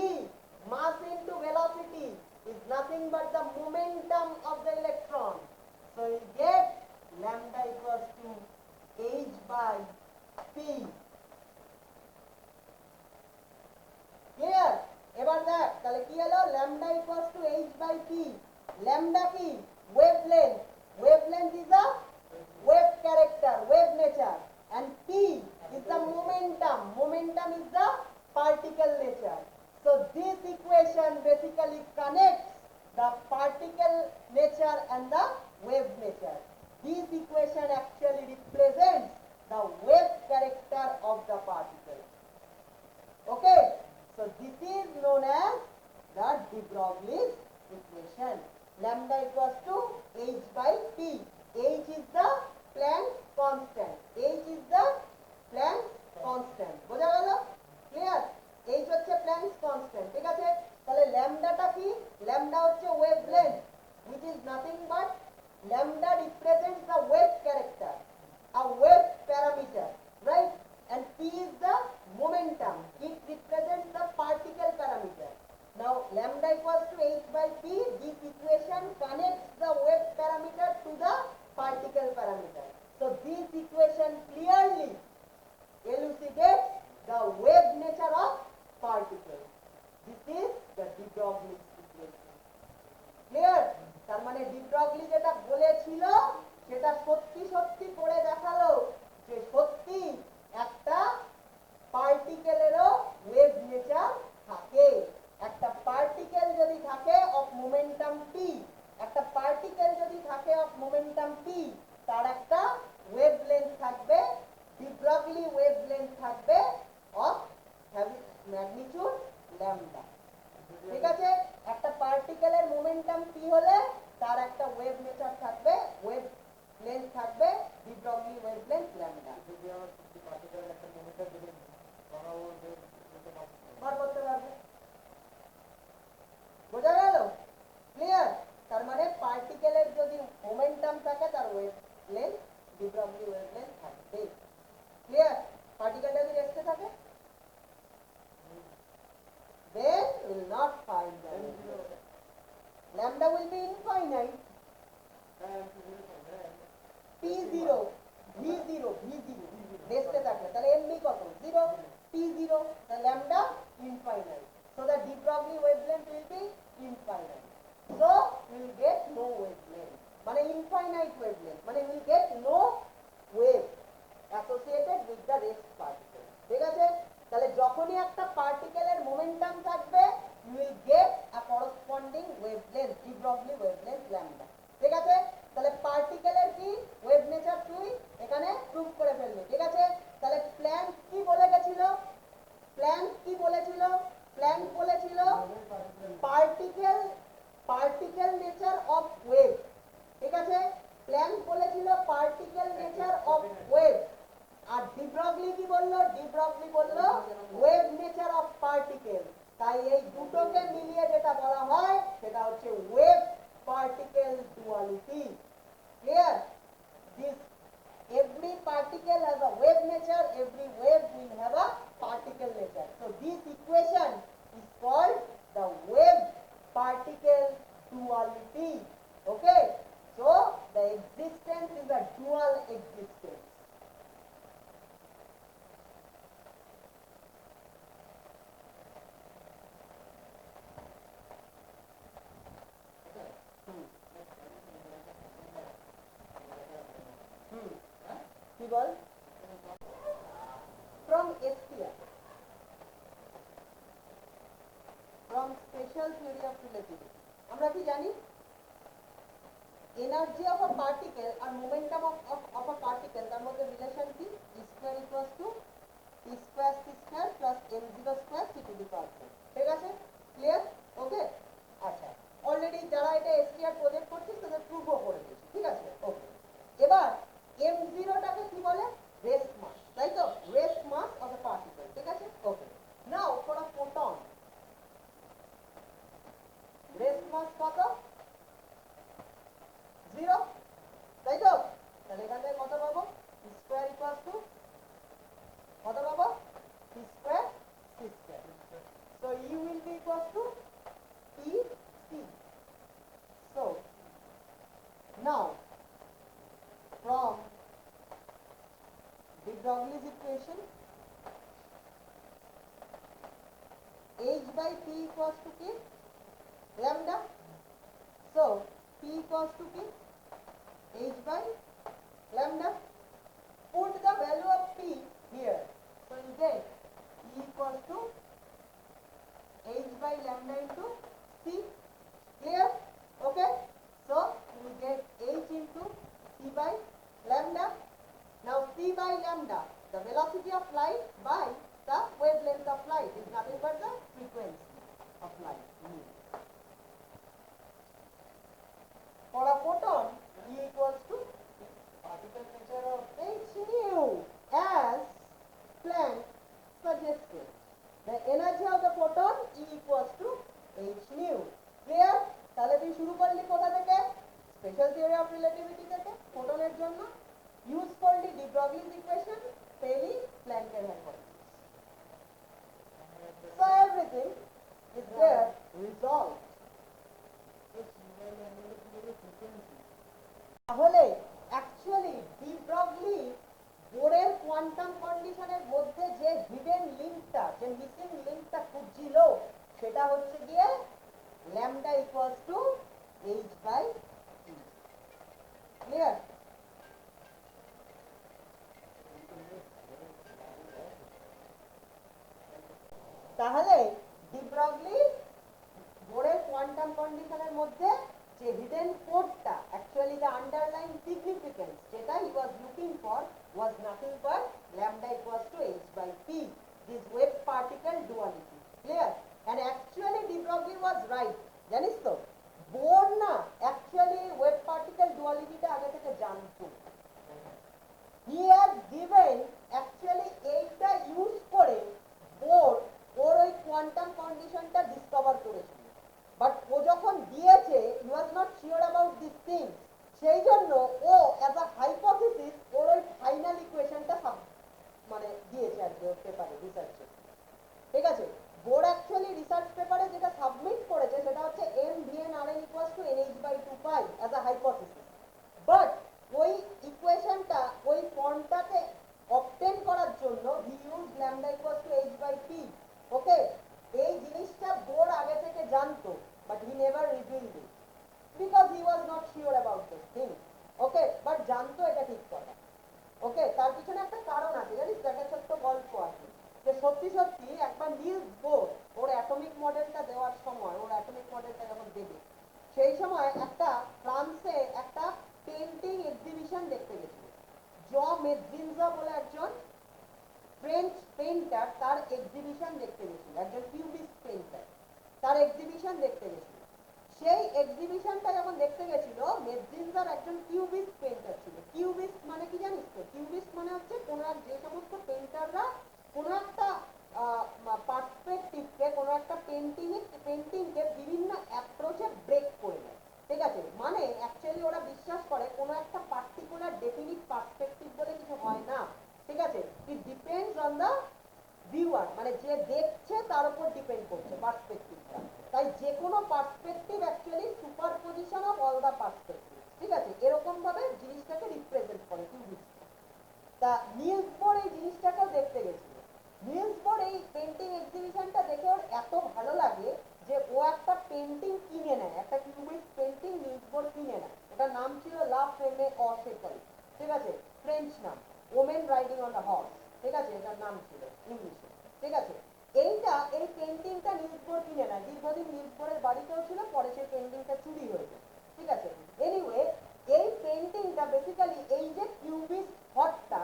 Speaker 1: mass into velocity is nothing but the momentum of the electron, so you get lambda equals to h by p, clear। এবার দেখ তাহলে কি হলো, lambda equals to h by p, lambda কি wavelength, wavelength is the wave character, wave nature, and p is the momentum, momentum is the particle nature. So this equation basically connects the particle nature and the wave nature. This equation actually represents the wave character of the particle, okay. So this is known as Broglie's equation. Lambda equals to h by p. H is the Planck constant. H is the Planck constant. বোঝা গেল? ক্লিয়ার? h হচ্ছে Planck constant. ঠিক আছে? তাহলে ল্যামডাটা কি? ল্যামডা হচ্ছে wavelength, which is nothing but lambda represents the wave character, a wave parameter, right? And p is the momentum. It represents the particle parameter. Now lambda equals to h by p. This equation connects the wave parameter to the particle parameter. So this equation clearly elucidates the wave nature of particles. This is the de Broglie's equation. Clear? তার মানে de Broglie যেটা বলেছিল সেটা সত্যি সত্যি করে দেখালো যে সত্যি একটা পার্টিকেলেরও ওয়েভ নেচার থাকে। একটা পার্টিকেল যদি থাকে অফ মোমেন্টাম পি, একটা পার্টিকেল যদি থাকে অফ মোমেন্টাম পি, তার একটা ওয়েভলেন্থ থাকবে, de Broglie ওয়েভলেন্থ থাকবে অফ ম্যাগনিটিউড ল্যামডা। ঠিক আছে? একটা পার্টিকেলের মোমেন্টাম পি হলে তার একটা ওয়েভ নেচার থাকবে, ওয়েভ লেন্থ থাকবে, de Broglie ওয়েভলেন্থ ল্যামডা। যদি আমার পার্টিকেলের একটা মোমেন্টাম যদি বার করতে পারবে। বোঝা গেল? ক্লিয়ার? তার মানে পার্টিকেলের যদি মোমেন্টাম থাকে তার wave length de Broglie wavelength থাকবে। ক্লিয়ার? পার্টিকেলটা যদি রেস্টে থাকে then will not find the lambda will be infinite. p0 v0 রেস্টে থাকলে তাহলে mb কত? 0, p0, the lambda infinite. So the de Broglie wavelength will be infinite. So we will get no wavelength. মানে infinite wavelength, মানে we will get no wave associated with the rest particle. ঠিক আছে? তাহলে যখনই একটা পার্টিকেলের মোমেন্টাম থাকবে you will get a corresponding wavelength, de Broglie wavelength lambda. ঠিক আছে? তাহলে পার্টিকেলের কি ওয়েভ নেচার তুই এখানে প্রুভ করে ফেললি। ঠিক আছে? তাহলে প্ল্যাঙ্ক কি বলে গেছিল? প্ল্যাঙ্ক কি বলেছিল? প্ল্যাঙ্ক বলেছিল পার্টিকেল নেচার অফ ওয়েভ। ঠিক আছে? প্ল্যাঙ্ক বলেছিল পার্টিকেল নেচার অফ ওয়েভ। আর de Broglie কি বললো? de Broglie বললো ওয়েভ নেচার অফ পার্টিকেল। তাই এই দুটোকে মিলিয়ে যেটা বলা হয় সেটা হচ্ছে wave particle duality. Clear? This every particle has a wave nature, every wave will have a particle nature. So this equation is called the wave particle duality. Okay? So the existence is a dual existence. কি বল? From SPR, from special theory of relativity, আমরা কি জানি? এনার্জি অফ আ পার্টিকেল আর মোমেন্টাম অফ আ পার্টিকেল তার মধ্যে রিলেশন কি? E square equals to p square c square plus m0 square c to the power 4। ঠিক আছে? ক্লিয়ার? ওকে? আচ্ছা, অলরেডি যারা এটা এসটিআর প্রজেক্ট করছিস তাদের প্রুফও করে দিয়েছি। ঠিক আছে? ওকে। এবার m0টাকে কি বলে? রেস্ট মাস, তাই তো? Rest mass of a particle. ঠিক আছে? Okay. Now for a photon rest mass কত? 0, তাই তো? তাহলে এখান থেকে কত পাবো? p স্কয়ার ইকুয়ালস টু কত পাবো? p square c square. So E will be equals to PC. So now from de Broglie's equation, H by P equals to K lambda. So P equals to K H by lambda. Put the value of P here. So you get E equals to H by lambda into C. Clear? Okay? So we get H into C by lambda. Now C by lambda, the velocity of light by the wavelength of light is nothing but the frequency of light. H new. Clear? তাহলে তুই শুরু করলি কোথা থেকে? স্পেশাল থিওরি অফ রিলেটিভিটি থেকে, ফোটনের জন্য। ইউজ করলি ডি ব্রগলিস ইকুয়েশন, পেলি প্ল্যাঙ্কের hypothesis. So everything is there resolved. তাহলে অ্যাকচুয়ালি ডি ব্রগলি বোরের কোয়ান্টাম কন্ডিশনের মধ্যে যে হিডেন লিঙ্কটা, যে মিসিং লিঙ্কটা খুঁজছিল, সেটা হচ্ছে গিয়ে lambda equals to h by t. Clear? তাহলে ডি ব্রগলি বোরের কোয়ান্টাম কন্ডিশনের মধ্যে যে হিডেন কোডটা, অ্যাকচুয়ালি দ্য আন্ডারলাইন সিগনিফিকেন্স যেটা he was looking for was nothing but lambda equals to h by p, this wave particle duality. Clear? And actually de Broglie was right. জানিস তো, বোর না অ্যাকচুয়ালি ওয়েভ পার্টিকেল ডুয়ালিটিটা আগে থেকে জানতো। হি হ্যাজ গিভেন অ্যাকচুয়ালি এইটা ইউজ করে বোর ওর ওই কোয়ান্টাম কন্ডিশনটা ডিসকভার করেছিল। বাট ও যখন দিয়েছে, he was not sure about this thing, সেই জন্য ও অ্যাজ আ হাইপোথিসিস ওর ওই ফাইনাল ইকুয়েশনটা মানে দিয়েছে আর কি ওর পেপারে, রিসার্চে। ঠিক আছে? বোর অ্যাকচুয়ালি রিসার্চ পেপারে যেটা সাবমিট করেছে সেটা হচ্ছে MVNRN equals to NH/2 pi as a hypothesis. But ওই ইকুয়েশনটা ওই ফর্মটাকে অবটেন করার জন্য he use lambda equals two h/p। ওকে? এই জিনিসটা বোর আগে থেকে জানতো, but he never revealed it because he was not sure about this thing. Okay? But জানতো, এটা ঠিক কথা। ওকে? তার পিছনে একটা কারণ আছে, জানিস? একটা ছোট্ট গল্প আছে যে সত্যি সত্যি একবার নিলস বোর ওর অ্যাটমিক মডেলটা দেওয়ার সময়, ওর অ্যাটমিক মডেলটা যখন দেবে, সেই সময় একটা ফ্রান্সে একটা পেন্টিং এক্সিবিশন দেখতে গেছিল। জ মেডজিনজা বলে একজন ফ্রেঞ্চ পেইন্টার তার এক্সিবিশন দেখতে গেছিল, একজন কিউবিস্ট পেইন্টার, তার এক্সিবিশন দেখতে গেছিল। সেই এক্সিবিশনটা যখন দেখতে গেছিল, মেডজিনজার একজন কিউবিস্ট পেইন্টার ছিল। কিউবিস্ট মানে কি জানিস তো? কিউবিস্ট মানে হচ্ছে কোন এক, যে সমস্ত পেইন্টাররা কোনো একটা পার্সপেক্টিভকে, কোনো একটা পেন্টিংকে বিভিন্ন অ্যাপ্রোচে ব্রেক করে দেয়। ঠিক আছে? মানে অ্যাকচুয়ালি ওরা বিশ্বাস করে কোনো একটা পার্টিকুলার ডেফিনিট পার্সপেক্টিভ বলে কিছু হয় না। ঠিক আছে? It depends on the viewer, মানে যে দেখছে তার উপর ডিপেন্ড করছে পার্সপেক্টিভটা। তাই যে কোনো perspective actually superposition of all the perspective. ঠিক আছে? এরকম ভাবে জিনিসটাকে রিপ্রেজেন্ট করে কিউবিস্ট। তা নিলস বোর এই জিনিসটাকেও দেখতে গেছিল। নিলস বোর এই পেন্টিং এক্সিবিশনটা দেখে ওর এত ভালো লাগে যে ও একটা পেন্টিং কিনে নেয়, একটা কিউবিস্ট পেন্টিং নিলস বোর কিনে নেয়। ওটার নাম ছিল লা ফেমে অ সেকল। ঠিক আছে? ফ্রেঞ্চ নাম, women riding on the horse. ঠিক আছে? এটার নাম ছিল ইংলিশে। ঠিক আছে? এই পেন্টিংটা নিলস বোর কিনে নেয়। দীর্ঘদিন নিলস বোরের বাড়িতেও ছিল, পরে সেই পেন্টিংটা চুরি হয়ে যায়। ঠিক আছে? এনিওয়ে, এই পেন্টিংটা বেসিক্যালি এই যে কিউবিস্ট থটটা,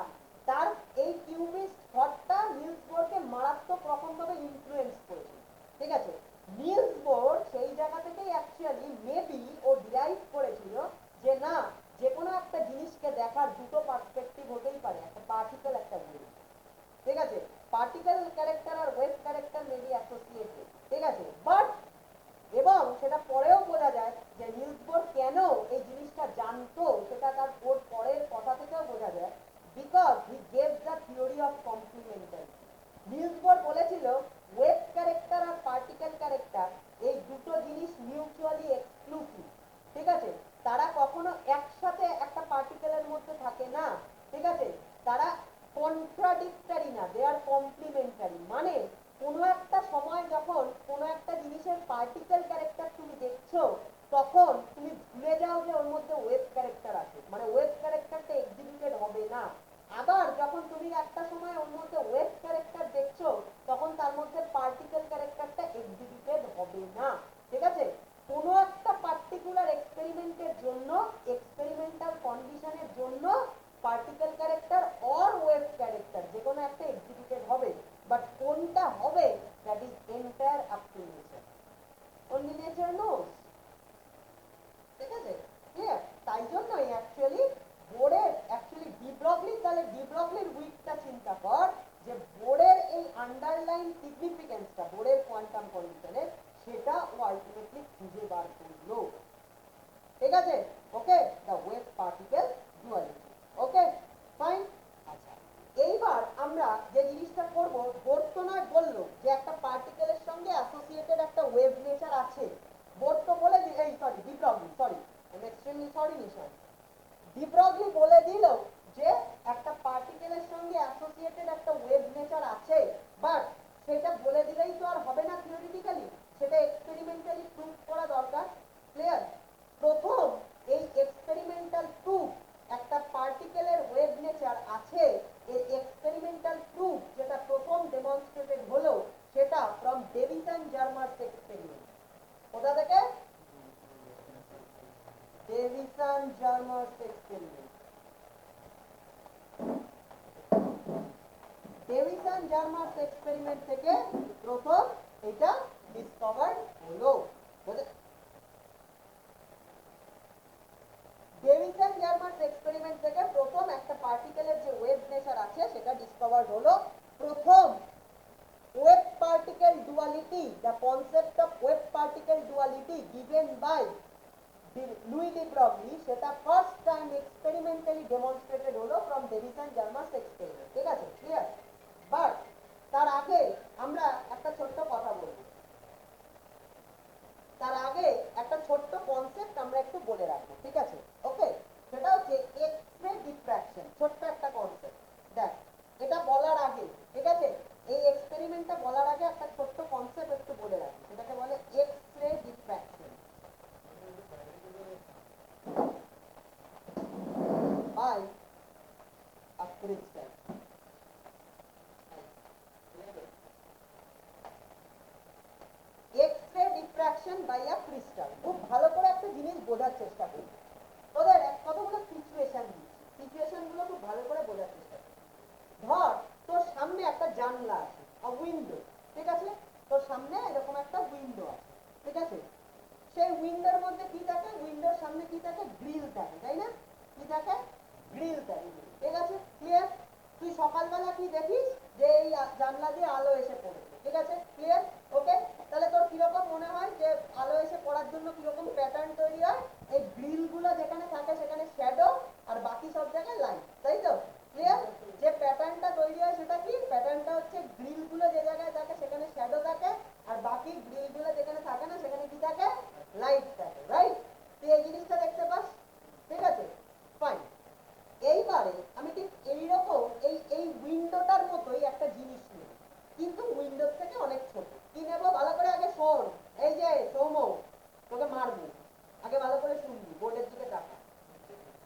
Speaker 1: তার এই কিউবিস্ট থটটা নিলস বোরকে মারাত্মক রকমভাবে ইনফ্লুয়েন্স করেছে। ঠিক আছে? নিলস বোর সেই জায়গা থেকেই অ্যাকচুয়ালি মেবি ও ডিরাইভ করেছিল যে না, যে কোনো একটা জিনিসকে দেখার দুটো পার্সপেক্টিভ হতেই পারে, একটা পার্টিকেল, একটা ওয়েভ। ঠিক আছে? পার্টিকেল ক্যারেক্টার আর ওয়েভ ক্যারেক্টার মেবি অ্যাসোসিয়েটেড। ঠিক আছে? বাট এবং সেটা পরেও বোঝা যায় যে নিলস বোর কেন এই জিনিসটা জানতো, সেটা তার ওর পরের কথা থেকেও বোঝা যায়, because he gave the theory of complementarity. Niels Bohr বলেছিল ওয়েভ ক্যারেক্টার আর পার্টিকেল ক্যারেক্টার এই দুটো জিনিস মিউচুয়ালি এক্সক্লুসিভ। ঠিক আছে? তারা কখনো একসাথে একটা পার্টিকেলের মধ্যে থাকে না। ঠিক আছে? তারা কন্ট্রাডিক্টরি না, দে আর কমপ্লিমেন্টারি। মানে কোনো একটা সময় যখন কোনো একটা জিনিসের পার্টিকেল ক্যারেক্টার তুমি দেখছো, তখন তুমি ভুলে যাও যে ওর মধ্যে ওয়েভ ক্যারেক্টার আছে, মানে ওয়েভ ক্যারেক্টারটা এক্সিকিউটেড হবে না। আবার যখন তুমি একটা সময় ওর মধ্যে ওয়েভ ক্যারেক্টার দেখছো, তখন তার মধ্যে পার্টিকেল ক্যারেক্টারটা এক্সিকিউটেড হবে না। ঠিক আছে? কোনো একটা পার্টিকুলার এক্সপেরিমেন্টের জন্য, এক্সপেরিমেন্টাল কন্ডিশনের জন্য particle character or wave character যে কোনো একটা এক্সিকিউটেড হবে, বাট কোনটা হবে that is entire up to nature. Only nature knows. ঠিক আছে? ক্লিয়ার? তাই জন্যই অ্যাকচুয়ালি বোর্ডের অ্যাকচুয়ালি ডি ব্রগলি, তাহলে ডি ব্রগলির উইকটা চিন্তা কর যে বোর্ডের এই আন্ডারলাইন সিগনিফিকেন্সটা বোর্ডের কোয়ান্টাম কন্ডিশনের, সেটা ও খুঁজে বার করলো। ঠিক আছে, okay, the wave particle duality. Okay fine. আচ্ছা, এইবার আমরা যে জিনিসটা করব, বোর্ড তো নয় বললো যে একটা পার্টিকেলের সঙ্গে অ্যাসোসিয়েটেড একটা ওয়েভ নেচার আছে। বোর্ড তো বলে দিল, এই sorry de Broglie, sorry I am extremely sorry Nishan, de Broglie বলে দিল যে একটা পার্টিকেলের সঙ্গে অ্যাসোসিয়েটেড একটা ওয়েভ নেচার আছে, বাট সেটা বলে দিলেই তো আর হবে না থিওরিটিক্যালি, সেটা এক্সপেরিমেন্টালি প্রুভ করা দরকার। ক্লিয়ার? প্রথম এই এক্সপেরিমেন্টাল প্রুফ একটা পার্টিকেলের ওয়েভ নেচার আছে, এর এক্সপেরিমেন্টাল প্রুফ যেটা প্রথম ডেমনস্ট্রেটেড হলো সেটা ফ্রম ডেভিসন জার্মার্স এক্সপেরিমেন্ট। কোথা থেকে? Davisson Germer's experiment. Davisson Germer's experiment থেকে প্রথম এটা ডিসকভার হলো। ডেভিসন জার্মার্স এক্সপেরিমেন্ট থেকে প্রথম একটা পার্টিকেলের যে ওয়েভ নেচার আছে সেটা ডিসকভার হলো। প্রথম wave particle duality, the concept of wave particle duality given by Louis de Broglie, সেটা ফার্স্ট টাইম এক্সপেরিমেন্টালি ডেমনস্ট্রেটেড হলো ফ্রম ডেভিসন জার্মার্স এক্সপেরিমেন্ট। ঠিক আছে, ক্লিয়ার? বাট তার আগে আমরা একটা ছোট্ট কথা বলবো, তার আগে একটা ছোট্ট কনসেপ্ট আমরা একটু বলে রাখবো। ঠিক আছে, ওকে, সেটা হচ্ছে এক্স-রে ডিফ্র্যাকশন। ছোট্ট একটা কনসেপ্ট দেখ, এটা বলার আগে, ঠিক আছে, এই এক্সপেরিমেন্টটা বলার আগে একটা ছোট্ট কনসেপ্ট একটু বলে রাখি, সেটাকে বলে X-ray diffraction by a crystal. X-ray diffraction by a crystal. খুব ভালো করে একটা জিনিস বোঝার চেষ্টা করি, তোদের কতগুলো সিচুয়েশন দিচ্ছি, সিচুয়েশন গুলো খুব ভালো করে বোঝার চেষ্টা করি। ধর তোর সামনে একটা জানলা আছে, উইন্ডো, ঠিক আছে, তোর সামনে এরকম একটা উইন্ডো আছে, ঠিক আছে, সেই উইন্ডোর মধ্যে কি থাকে, উইন্ডোর সামনে কি থাকে, গ্রিল থাকে, তাই না? কি থাকে? গ্রিল থাকে, ঠিক আছে, ক্লিয়ার? তুই সকালবেলা কি দেখিস যে এই জানলা দিয়ে আলো এসে পড়েছে, ঠিক আছে, ক্লিয়ার? ওকে, তাহলে তোর কিরকম মনে হয় যে আলো এসে পড়ার জন্য কিরকম প্যাটার্ন তৈরি হয়? এই গ্রিল গুলো যেখানে থাকে সেখানে শ্যাডো আর বাকি সব জায়গায় লাইট, তাই তো? ক্লিয়ার? যে প্যাটার্নটা তৈরি হয় সেটা কি? প্যাটার্নটা হচ্ছে গ্রিল গুলো যে জায়গায় থাকে সেখানে শ্যাডো থাকে, আর বাকি গ্রিল গুলো যেখানে থাকে না সেখানে কি থাকে? লাইট থাকে, রাইট? তুই এই জিনিসটা দেখতে পাস, ঠিক আছে, ফাইন। এইবারে আমি ঠিক এইরকম এই উইন্ডোটার মতোই একটা জিনিস নেব, কিন্তু উইন্ডোর থেকে অনেক ছোট। কি নেব ভালো করে আগে শোন, এই যে সৌম, তোকে মারবো, আগে ভালো করে শুনবি, বোর্ডের দিকে তাকা,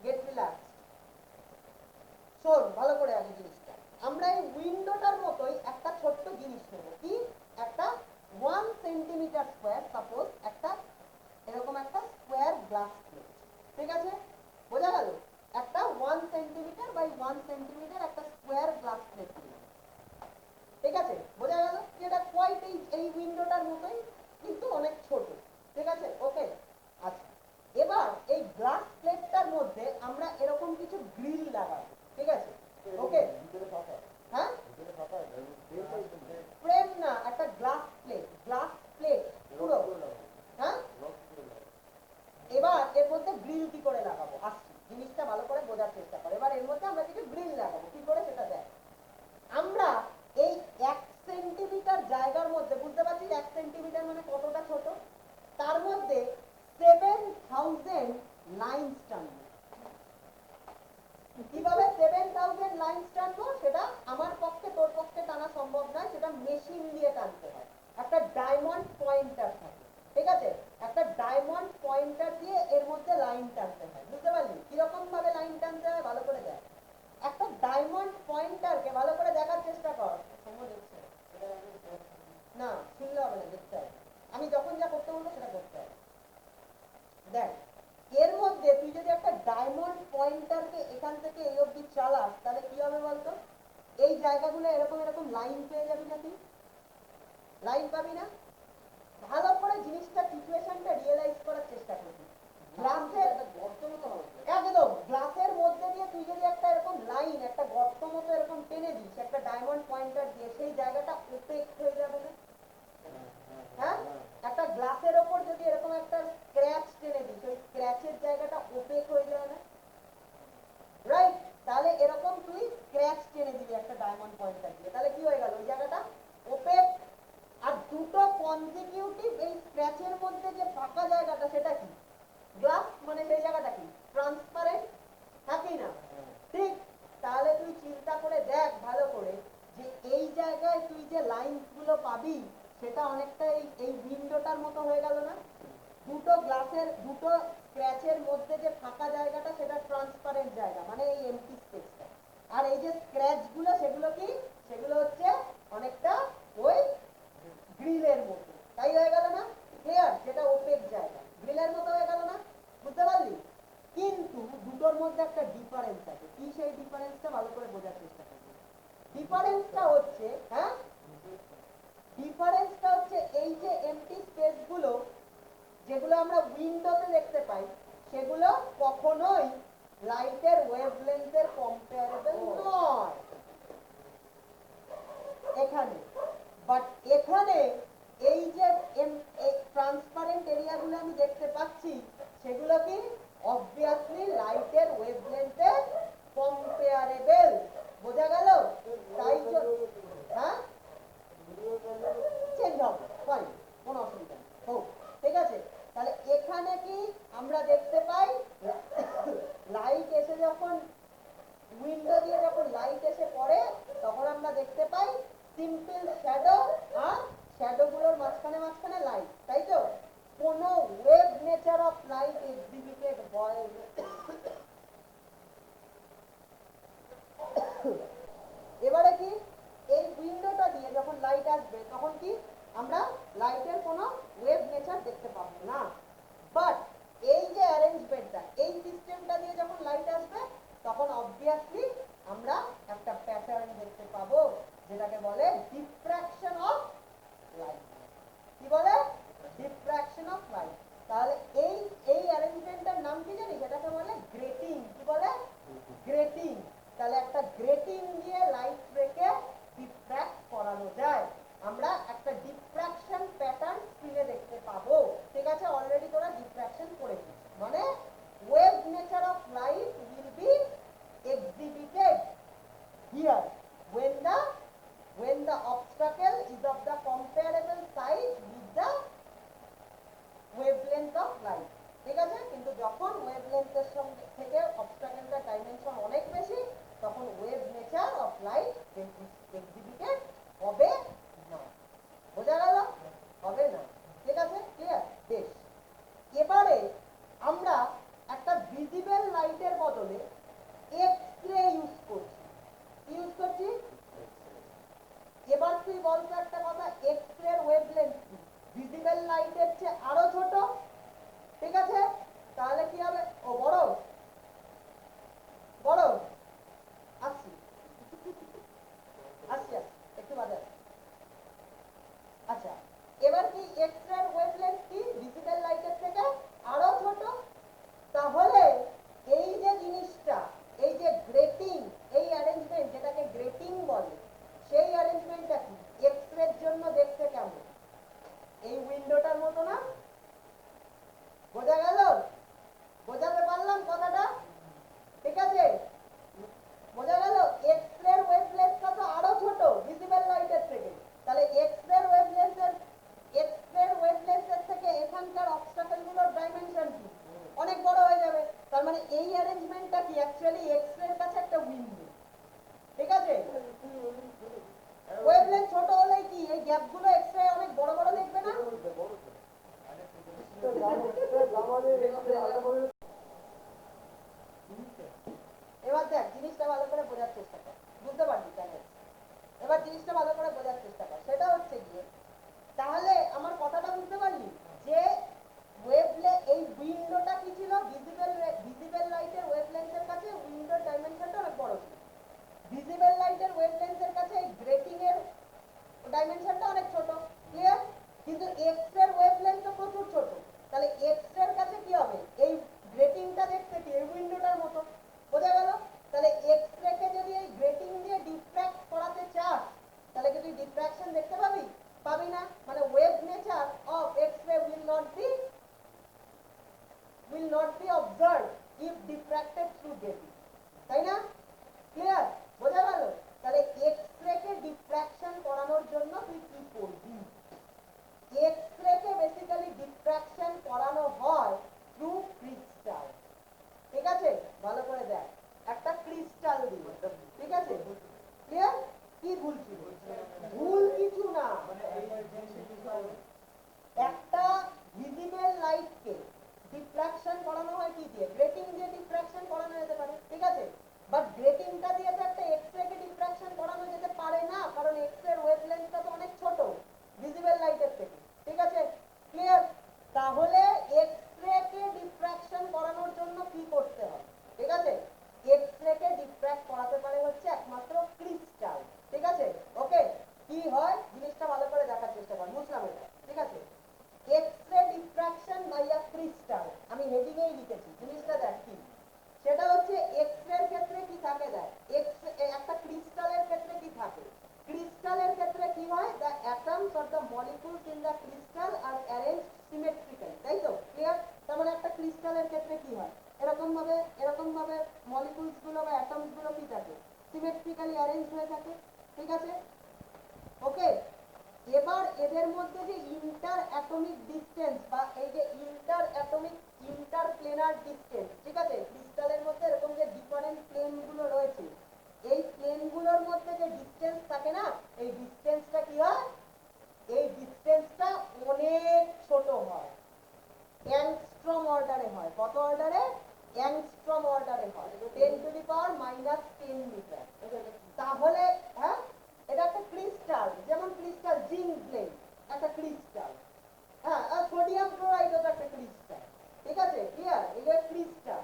Speaker 1: গেট রিল্যাক্স, শোন ভালো করে আগে জিনিসটা। আমরা এই উইন্ডোটার মতোই একটা ছোট্ট জিনিস নেব, কি? একটা 1 সেন্টিমিটার স্কোয়ার, সাপোজ একটা এরকম একটা স্কোয়ার গ্লাস প্লেট, ঠিক আছে, বোঝা গেল? একটা 1 সেন্টিমিটার বাই 1 সেন্টিমিটার একটা স্কোয়ার গ্লাস প্লেট নিলাম, ঠিক আছে, বোঝা গেল? যেটা কোয়াইট এই উইন্ডোটার মতোই কিন্তু অনেক ছোট, ঠিক আছে, ওকে। আচ্ছা, এবার এই গ্লাস প্লেটটার মধ্যে আমরা এরকম কিছু গ্রিল লাগাবো, ঠিক আছে, ওকে, হ্যাঁ, ফ্রেম না, একটা গ্লাস প্লেট, গ্লাস প্লেট পুরো, হ্যাঁ। এবার এর মধ্যে গ্রিল কি করে লাগাবো, আসছি, জিনিসটা ভালো করে বোঝার চেষ্টা করো। এবার এর মধ্যে আমরা কিছু গ্রিল লাগাবো, কি করে সেটা দেখ। আমরা এই 1 সেন্টিমিটার জায়গার মধ্যে, বুঝতে পারছিস 1 সেন্টিমিটার মানে কতটা ছোট, তার মধ্যে 7000 লাইন টানবো। কিভাবে 7000 লাইন টানবো সেটা আমার পক্ষে তোর পক্ষে টানা সম্ভব নয়, সেটা মেশিন দিয়ে টানতে হয়। একটা ডায়মন্ড পয়েন্টার থাকে, ঠিক আছে, একটা ডায়মন্ড পয়েন্টার দিয়ে এর মধ্যে লাইন টানতে হয়, বুঝতে পারলি? কিরকম ভাবে লাইন টানতে হয় ভালো করে দেখ। একটা ডায়মন্ড পয়েন্টারকে ভালো করে দেখার চেষ্টা কর, না শুনলে হবে না, দেখতে হবে। আমি যখন যা করতে বলবো সেটা করতে হবে। দেখ, এর মধ্যে তুই যদি একটা ডায়মন্ড পয়েন্টারকে এখান থেকে এই অবধি চালাস তাহলে কি হবে বলতো? এই জায়গাগুলো এরকম এরকম লাইন পেয়ে যাবি না? তুই লাইন পাবি না? ভালো করে জিনিসটা, সিচুয়েশনটা রিয়েলাইজ করার চেষ্টা করবি। গ্লাসের একদম গ্লাসের মধ্যে দিয়ে তুই যদি একটা এরকম লাইন, একটা গর্ত মতো এরকম টেনে দিস একটা ডায়মন্ড পয়েন্টার দিয়ে, সেই জায়গাটা ওপেক হয়ে যাবে না? হ্যাঁ, একটা গ্লাসের গ্লাসের ওপর যদি এরকম একটা স্ক্র্যাচ টেনে দিই, ওই স্ক্র্যাচের জায়গাটা ওপেক হয়ে যায় না, রাইট? তাহলে এরকম তুই স্ক্র্যাচ টেনে দিবি একটা ডায়মন্ড পয়েন্টার দিয়ে, তাহলে কি হয়ে গেল? ওই জায়গাটা ওপেক। আর দুটো কনজিকিউটিভ এই স্ক্র্যাচের মধ্যে যে ফাঁকা জায়গাটা সেটা কি? গ্লাস, মানে সেই জায়গাটা কি? ট্রান্সপারেন্ট, থাকি না? ঠিক। তাহলে তুই চিন্তা করে দেখ ভালো করে যে এই জায়গায় তুই যে লাইনস গুলো পাবি সেটা অনেকটা এই উইন্ডোটার মতো হয়ে গেল না? দুটো গ্লাসের, দুটো স্ক্র্যাচের মধ্যে যে ফাঁকা জায়গাটা সেটা ট্রান্সপারেন্ট জায়গা, মানে এই এমটি স্পেসটা। আর এই যে স্ক্র্যাচ গুলো সেগুলো কি? সেগুলো হচ্ছে অনেকটা ওই গ্রিলের মতো, তাই হয়ে গেল না? ক্লিয়ার? সেটা ওপেক জায়গা, গ্রিলের মতো হয়ে গেল না? বুঝতে পারলি? কিন্তু দুটোর মধ্যে একটা ডিফারেন্স আছে। কি সেই ডিফারেন্সটা ভালো করে বোঝার চেষ্টা করবি। ডিফারেন্সটা হচ্ছে, হ্যাঁ, ডিফারেন্সটা হচ্ছে এই যে এমটি স্পেস গুলো যেগুলো আমরা উইন্ডোতে দেখতে পাই সেগুলো কখনোই লাইটের ওয়েভলেন্থের কম্পারেবল নয় এখানে। বাট এখানে এই যে ট্রান্সপারেন্ট এরিয়াগুলো আমি দেখতে পাচ্ছি সেগুলো কি অবভিয়াসলি লাইটের ওয়েভলেন্থের কম্পারেবল। বোঝা গেল? তাই হ্যাঁ, চেঞ্জ হবে, ফাইন, কোনো অসুবিধা নেই, হোক, ঠিক আছে। তাহলে এখানে কি আমরা দেখতে পাই লাইট এসে যখন উইন্ডো দিয়ে যখন লাইট এসে পড়ে তখন আমরা দেখতে পাই সিম্পল শ্যাডো, আর শ্যাডো গুলোর মাঝখানে মাঝখানে লাইট, তাই তো? কোনো ওয়েভ নেচার অফ লাইট এক্সিবিটেড হয়। এবারে কি এই উইন্ডোটা দিয়ে যখন লাইট আসবে তখন কি আমরা লাইটের কোনো ওয়েভ নেচার দেখতে পাবো না। বাট এই যে অ্যারেঞ্জমেন্টটা, এই সিস্টেমটা দিয়ে যখন লাইট আসবে তখন অবভিয়াসলি আমরা একটা প্যাটার্ন দেখতে পাবো যেটাকে বলে ডিফ্র্যাকশন অফ লাইট। কি বলে? Diffraction of light. তাহলে এই এই অ্যারেঞ্জমেন্টটার নাম কি জানি? যেটাকে বলে গ্রেটিং। কি বলে? গ্রেটিং। তাহলে একটা গ্রেটিং দিয়ে লাইট রেখে ডিফ্র্যাক্ট করানো যায়। আমরা একটা ডিফ্র্যাকশন প্যাটার্ন স্ক্রিনে দেখতে পাবো, ঠিক আছে? অলরেডি তোরা ডিফ্র্যাকশন করেছিস, মানে wave nature of light will be exhibited here when the obstacle is of the comparable size with the wavelength of light, ঠিক আছে? কিন্তু যখন ওয়েভলেন্থের সঙ্গে থেকে অবস্টাকেলটার ডাইমেনশন অনেক বেশি তখন ওয়েভ নেচার অফ লাইট এক্সিবিটেড হবে না। বোঝা গেল? হবে না, ঠিক আছে? ক্লিয়ার? বেশ। এবারে আমরা একটা ভিজিবল লাইটের বদলে এক্স-রে ইউজ করছি। ইউজ করছি। এবার তুই বলতো একটা কথা, এক্স-রে ওয়েভলেন্থ ভিজিবল লাইটের চেয়ে আরো ছোট, ঠিক আছে? তাহলে কি হবে? ও বড় বড় আসছি আসছি একটু বাদে। আচ্ছা, এবার কি এক্স-রে ওয়েভলেন্থ কি ভিজিবল লাইটের থেকে আরো ছোট? তাহলে এই যে জিনিসটা, এই যে গ্রেটিং, এই অ্যারেঞ্জমেন্ট যেটাকে গ্রেটিং বলে, সেই অ্যারেঞ্জমেন্টটা কি এক্স-রের জন্য দেখতে কেমন? এই উইন্ডোটার মতো না? বোঝা গেল? বোঝাতে পারলাম কথাটা? ঠিক আছে? বোঝা গেল? এক্স-রে ওয়েভলেন্থটা তো আরো ছোট ভিজিবল লাইটের থেকে। তাহলে এক্স-রে ওয়েভলেন্থের থেকে এখানকার অবস্টাকেল গুলোর ডাইমেনশন কি অনেক বড় হয়ে যাবে। তার মানে এই অ্যারেঞ্জমেন্টটা কি অ্যাকচুয়ালি এক্স-রের কাছে একটা উইন্ডো, ঠিক আছে? ওয়েভলেন্থ ছোট হলে কি এই গ্যাপগুলো এক্স-রে অনেক বড় বড় দেখবে না? এবার দেখ জিনিসটা ভালো করে বোঝার চেষ্টা কর, বুঝতে পারবি কেন? এবার জিনিসটা ভালো করে বোঝার চেষ্টা কর। সেটা হচ্ছে গিয়ে, তাহলে আমার কথাটা বুঝতে পারলি যে এই উইন্ডোটা কি ছিল? ভিজিবল লাইটের ওয়েভলেন্থের কাছে উইন্ডোর ডাইমেনশনটা অনেক বড় ছিল। ভিজিবল লাইটের ওয়েভলেন্থের কাছে এই গ্রেটিং এর ডাইমেনশনটা অনেক ছোট, ক্লিয়ার? কিন্তু এক্স এর ওয়েভলেন্থ তো প্রচুর ছোট। তাহলে এক্স এর কাছে কি হবে? এই will not be observed if diffracted through grating, তাই না? ক্লিয়ার? বোঝা গেল? তাহলে এক্স-রে কে ডিফ্র্যাকশন করানোর জন্য তুই কি করবি? এক্স-রে কে বেসিক্যালি ডিফ্র্যাকশন করানো হয় থ্রু ক্রিস্টাল। ঠিক আছে, ভালো করে দেখ, একটা ক্রিস্টাল দিয়ে, ঠিক আছে? ক্লিয়ার? কি ভুল ছিল? ভুল কিছু না, একটা ভিজিবল লাইটকে ডিফ্র্যাকশন করানো হয় কি দিয়ে? গ্রেটিং দিয়ে ডিফ্র্যাকশন করানো যেতে পারে, ঠিক আছে? বাট গ্রেটিংটা দিয়ে তো একটা এক্স-রে কে ডিফ্র্যাকশন করানো যেতে পারে না, কারণ এক্স-রে ওয়েভলেন্থটা তো অনেক ছোট ভিজিবল লাইটের থেকে, ঠিক আছে? ক্লিয়ার? তাহলে এক্স-রে কে ডিফ্র্যাকশন করানোর জন্য কি করতে হবে? ঠিক আছে, এক্স-রে কে ডিফ্র্যাক্ট করাতে পারে হচ্ছে একমাত্র ক্রিস্টাল, ঠিক আছে? ওকে, কি হয় জিনিসটা ভালো করে দেখার চেষ্টা কর, বুঝলাম এটা, ঠিক আছে? X-ray diffraction by a crystal, আমি হেডিং এই লিখেছি, জিনিসটা দেখ কি। সেটা হচ্ছে এক্স-রে এর ক্ষেত্রে কি থাকে, দেখ একটা ক্রিস্টালের ক্ষেত্রে কি থাকে? ক্রিস্টালের ক্ষেত্রে কি হয়? The atoms or the molecules in the crystal are arranged symmetrically, তাই তো? ক্লিয়ার? তার মানে একটা ক্রিস্টালের ক্ষেত্রে কি হয়? এরকম ভাবে মলিকুলস গুলো বা অ্যাটমস গুলো কি থাকে? সিমেট্রিক্যালি অ্যারেঞ্জ হয়ে থাকে, ঠিক আছে? ওকে, এবার এদের মধ্যে যে ইন্টার অ্যাটমিক ডিসটেন্স বা এই যে ইন্টার অ্যাটমিক ইন্টারপ্লেনার ডিসটেন্স, ঠিক আছে? ক্রিস্টালের মধ্যে এরকম যে ডিফারেন্ট প্লেন গুলো রয়েছে, এই প্লেন গুলোর মধ্যে যে ডিসটেন্স থাকে না, এই ডিসটেন্সটা কি হয়? এই ডিসটেন্সটা অনেক ছোট হয়, অ্যাংস্ট্রম অর্ডারে হয়। কত অর্ডারে? অ্যাংস্ট্রম অর্ডারে হয়, 10⁻⁻10 মিটার। তাহলে হ্যাঁ, এটা একটা ক্রিস্টাল, যেমন ক্রিস্টাল জিঙ্ক প্লেট একটা ক্রিস্টাল, হ্যাঁ, আর সোডিয়াম ক্লোরাইড একটা ক্রিস্টাল, ঠিক আছে? ক্লিয়ার? এগুলো ক্রিস্টাল।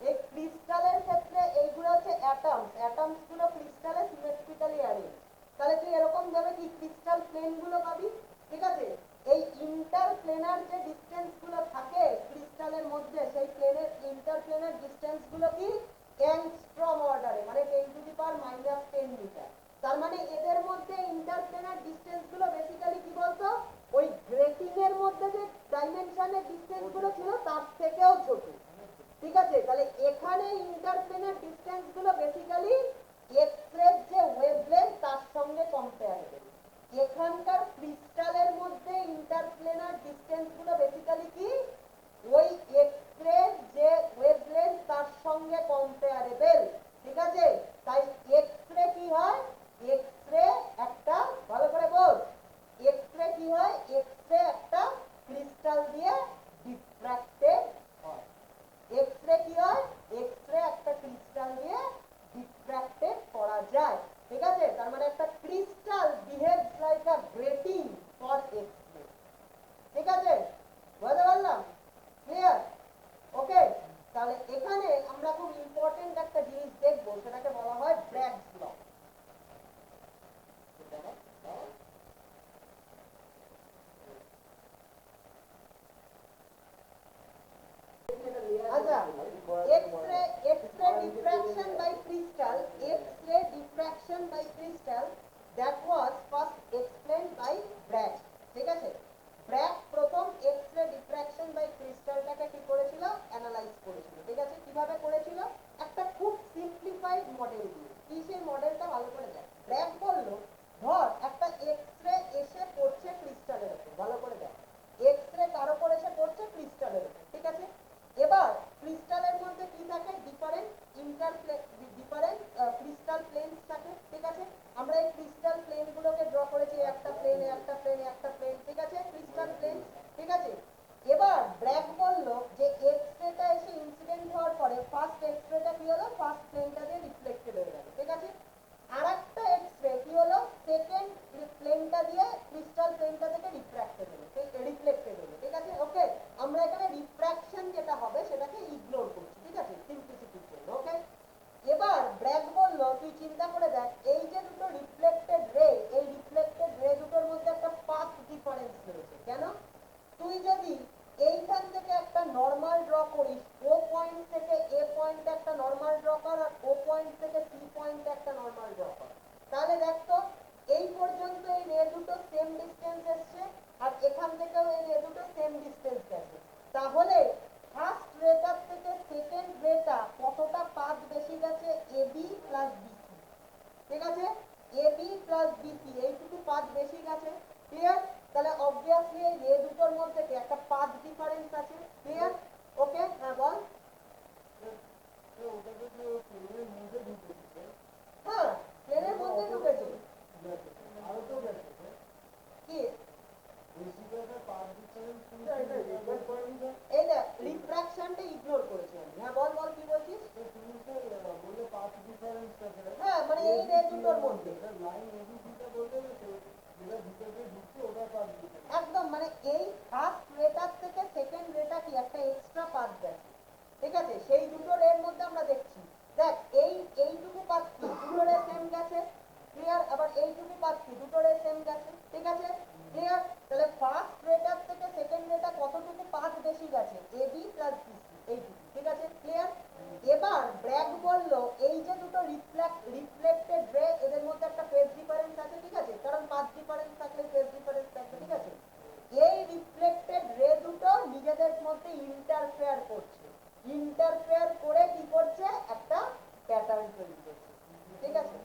Speaker 1: এই ক্রিস্টালের ক্ষেত্রে এইগুলো হচ্ছে অ্যাটমস, অ্যাটমস গুলো ক্রিস্টালে সিমেট্রিক্যালি অ্যারেঞ্জ। তাহলে তুই এরকম ভাবে কি ক্রিস্টাল প্লেন গুলো পাবি, ঠিক আছে? এই ইন্টারপ্লেনার যে ডিসটেন্স গুলো থাকে ক্রিস্টালের মধ্যে, সেই প্লেনের ইন্টারপ্লেনার ডিসটেন্স গুলো কি অ্যাংস্ট্রম অর্ডারে, মানে 10⁻⁻10 মিটার। তার মানে এদের মধ্যে ইন্টারপ্লেনার ডিসটেন্স গুলো বেসিক্যালি কি বলতো, ওই গ্রেটিং এর মধ্যে যে ডাইমেনশনের ডিসটেন্স গুলো ছিল তার থেকেও ছোট, ঠিক আছে? তাহলে এখানে ইন্টারপ্লেনার ডিসটেন্স গুলো বেসিক্যালি এক্স-রে যে ওয়েভলেন্থ তার সঙ্গে কম্পেয়ারেবল। এখানকার ক্রিস্টালের মধ্যে ইন্টারপ্লেনার ডিসটেন্স গুলো বেসিক্যালি কি ওই এক্স-রে যে ওয়েভলেন্থ তার সঙ্গে কম্পেয়ারেবল, ঠিক আছে? তাই এক্স-রে কি হয়? এক্স-রে একটা, ভালো করে বল, এক্স-রে কি হয়? এক্স-রে একটা ক্রিস্টাল দিয়ে ডিফ্র্যাক্টেড হয়। এক্স-রে কি হয়? এক্স-রে একটা ক্রিস্টাল দিয়ে ডিফ্র্যাক্টেড করা যায়, ঠিক আছে? তার মানে একটা crystal behaves like a grating for X-ray, ঠিক আছে? বুঝতে পারলাম? ক্লিয়ার? ওকে, তাহলে এখানে আমরা খুব ইম্পর্টেন্ট একটা জিনিস দেখবো, সেটাকে বলা হয় ব্র্যাগস ল। আচ্ছা, X-ray diffraction by crystal, X-ray diffraction by crystal, that was first explained by Bragg, ঠিক আছে? ব্র্যাগ প্রথম X-ray diffraction by crystalটাকে কি করেছিল? অ্যানালাইজ করেছিল, ঠিক আছে? কিভাবে করেছিল? একটা খুব সিম্পলিফাইড মডেল দিয়ে। কি সেই মডেলটা, ভালো করে দেখ। ব্র্যাগ বলল, ধর একটা X-ray এসে পড়ছে ক্রিস্টালের উপর, ভালো করে দেখ, X-ray কার উপর এসে পড়ছে? ক্রিস্টালের উপর, ঠিক আছে? এবার ক্রিস্টালের মধ্যে কি থাকে? ডিফারেন্ট ক্রিস্টাল প্লেনস থাকে, ঠিক আছে? আমরা এই ক্রিস্টাল প্লেন গুলোকে ড্র করেছি, একটা প্লেন, একটা প্লেন, একটা প্লেন, ঠিক আছে? ক্রিস্টাল প্লেন, ঠিক আছে? এবার ব্র্যাগ বলল যে এক্স-রেটা এসে ইনসিডেন্ট হওয়ার পরে ফার্স্ট এক্স-রেটা কি হলো? ফার্স্ট প্লেনটা দিয়ে রিফ্লেক্টেড হয়ে গেল, ঠিক আছে? আরেকটা এক্স-রে কি হলো? সেকেন্ড প্লেনটা দিয়ে ক্রিস্টাল প্লেনটা থেকে রিফ্র্যাক্টেড হলো, রিফ্লেক্টেড হলো, ঠিক আছে? ওকে, আমরা এখানে রিফ্র্যাকশন যেটা হবে সেটাকে ইগনোর করছি, ঠিক আছে? সিম্পলিসিটির জন্য, ওকে? এবার ব্র্যাগ বলল, তুই চিন্তা করে দেখ, এই যে দুটো রিফ্লেক্টেড রে, এই রিফ্লেক্টেড রে দুটোর মধ্যে একটা পাথ ডিফারেন্স রয়েছে। কেন? তুই যদি এইখান থেকে একটা নরমাল ড্র করিস, ও পয়েন্ট থেকে এ পয়েন্টে একটা নরমাল ড্র কর, আর ও পয়েন্ট থেকে সি পয়েন্টে একটা নরমাল ড্র কর, তাহলে দেখ তো এই পর্যন্ত এই রে দুটো সেম ডিসটেন্স এসছে, আর এখান থেকেও এই রে দুটো সেম ডিসটেন্স গেছে। তাহলে ফার্স্ট রেটা আছে, ক্লিয়ার? ওকে, হ্যাঁ বল। হ্যাঁ, প্লেনের মধ্যে ঢুকেছে। কি এই দেখ, রিফ্র্যাকশনটা ইগনোর করেছি আমি। হ্যাঁ বল বল, কি বলছিস? হ্যাঁ, মানে এই রে দুটোর মধ্যে একদম, মানে এই ফার্স্ট রেটার থেকে সেকেন্ড রেটা কি একটা এক্সট্রা পাথ গেছে, ঠিক আছে? সেই দুটো রের মধ্যে আমরা দেখছি, দেখ এইটুকু পাথ কি দুটো রে সেম গেছে, ক্লিয়ার? আবার এইটুকু পাথ কি দুটো রে সেম গেছে, ঠিক আছে? ক্লিয়ার? তাহলে ফার্স্ট রেটার থেকে সেকেন্ড রেটা কতটুকু পাথ বেশি গেছে? এবি প্লাস বিসি, এইটুকু, ঠিক আছে? ক্লিয়ার? এবার ব্র্যাগ বলল এই যে দুটো রিফ্লেক্টেড রে এদের মধ্যে একটা ফেজ ডিফারেন্স আছে, ঠিক আছে? কারণ পাথ ডিফারেন্স থাকলে ফেজ ডিফারেন্স থাকবে, ঠিক আছে? এই রিফ্লেক্টেড রে দুটো নিজেদের মধ্যে ইন্টারফেয়ার করছে, ইন্টারফেয়ার করে কি করছে? একটা প্যাটার্ন তৈরি করছে, ঠিক আছে?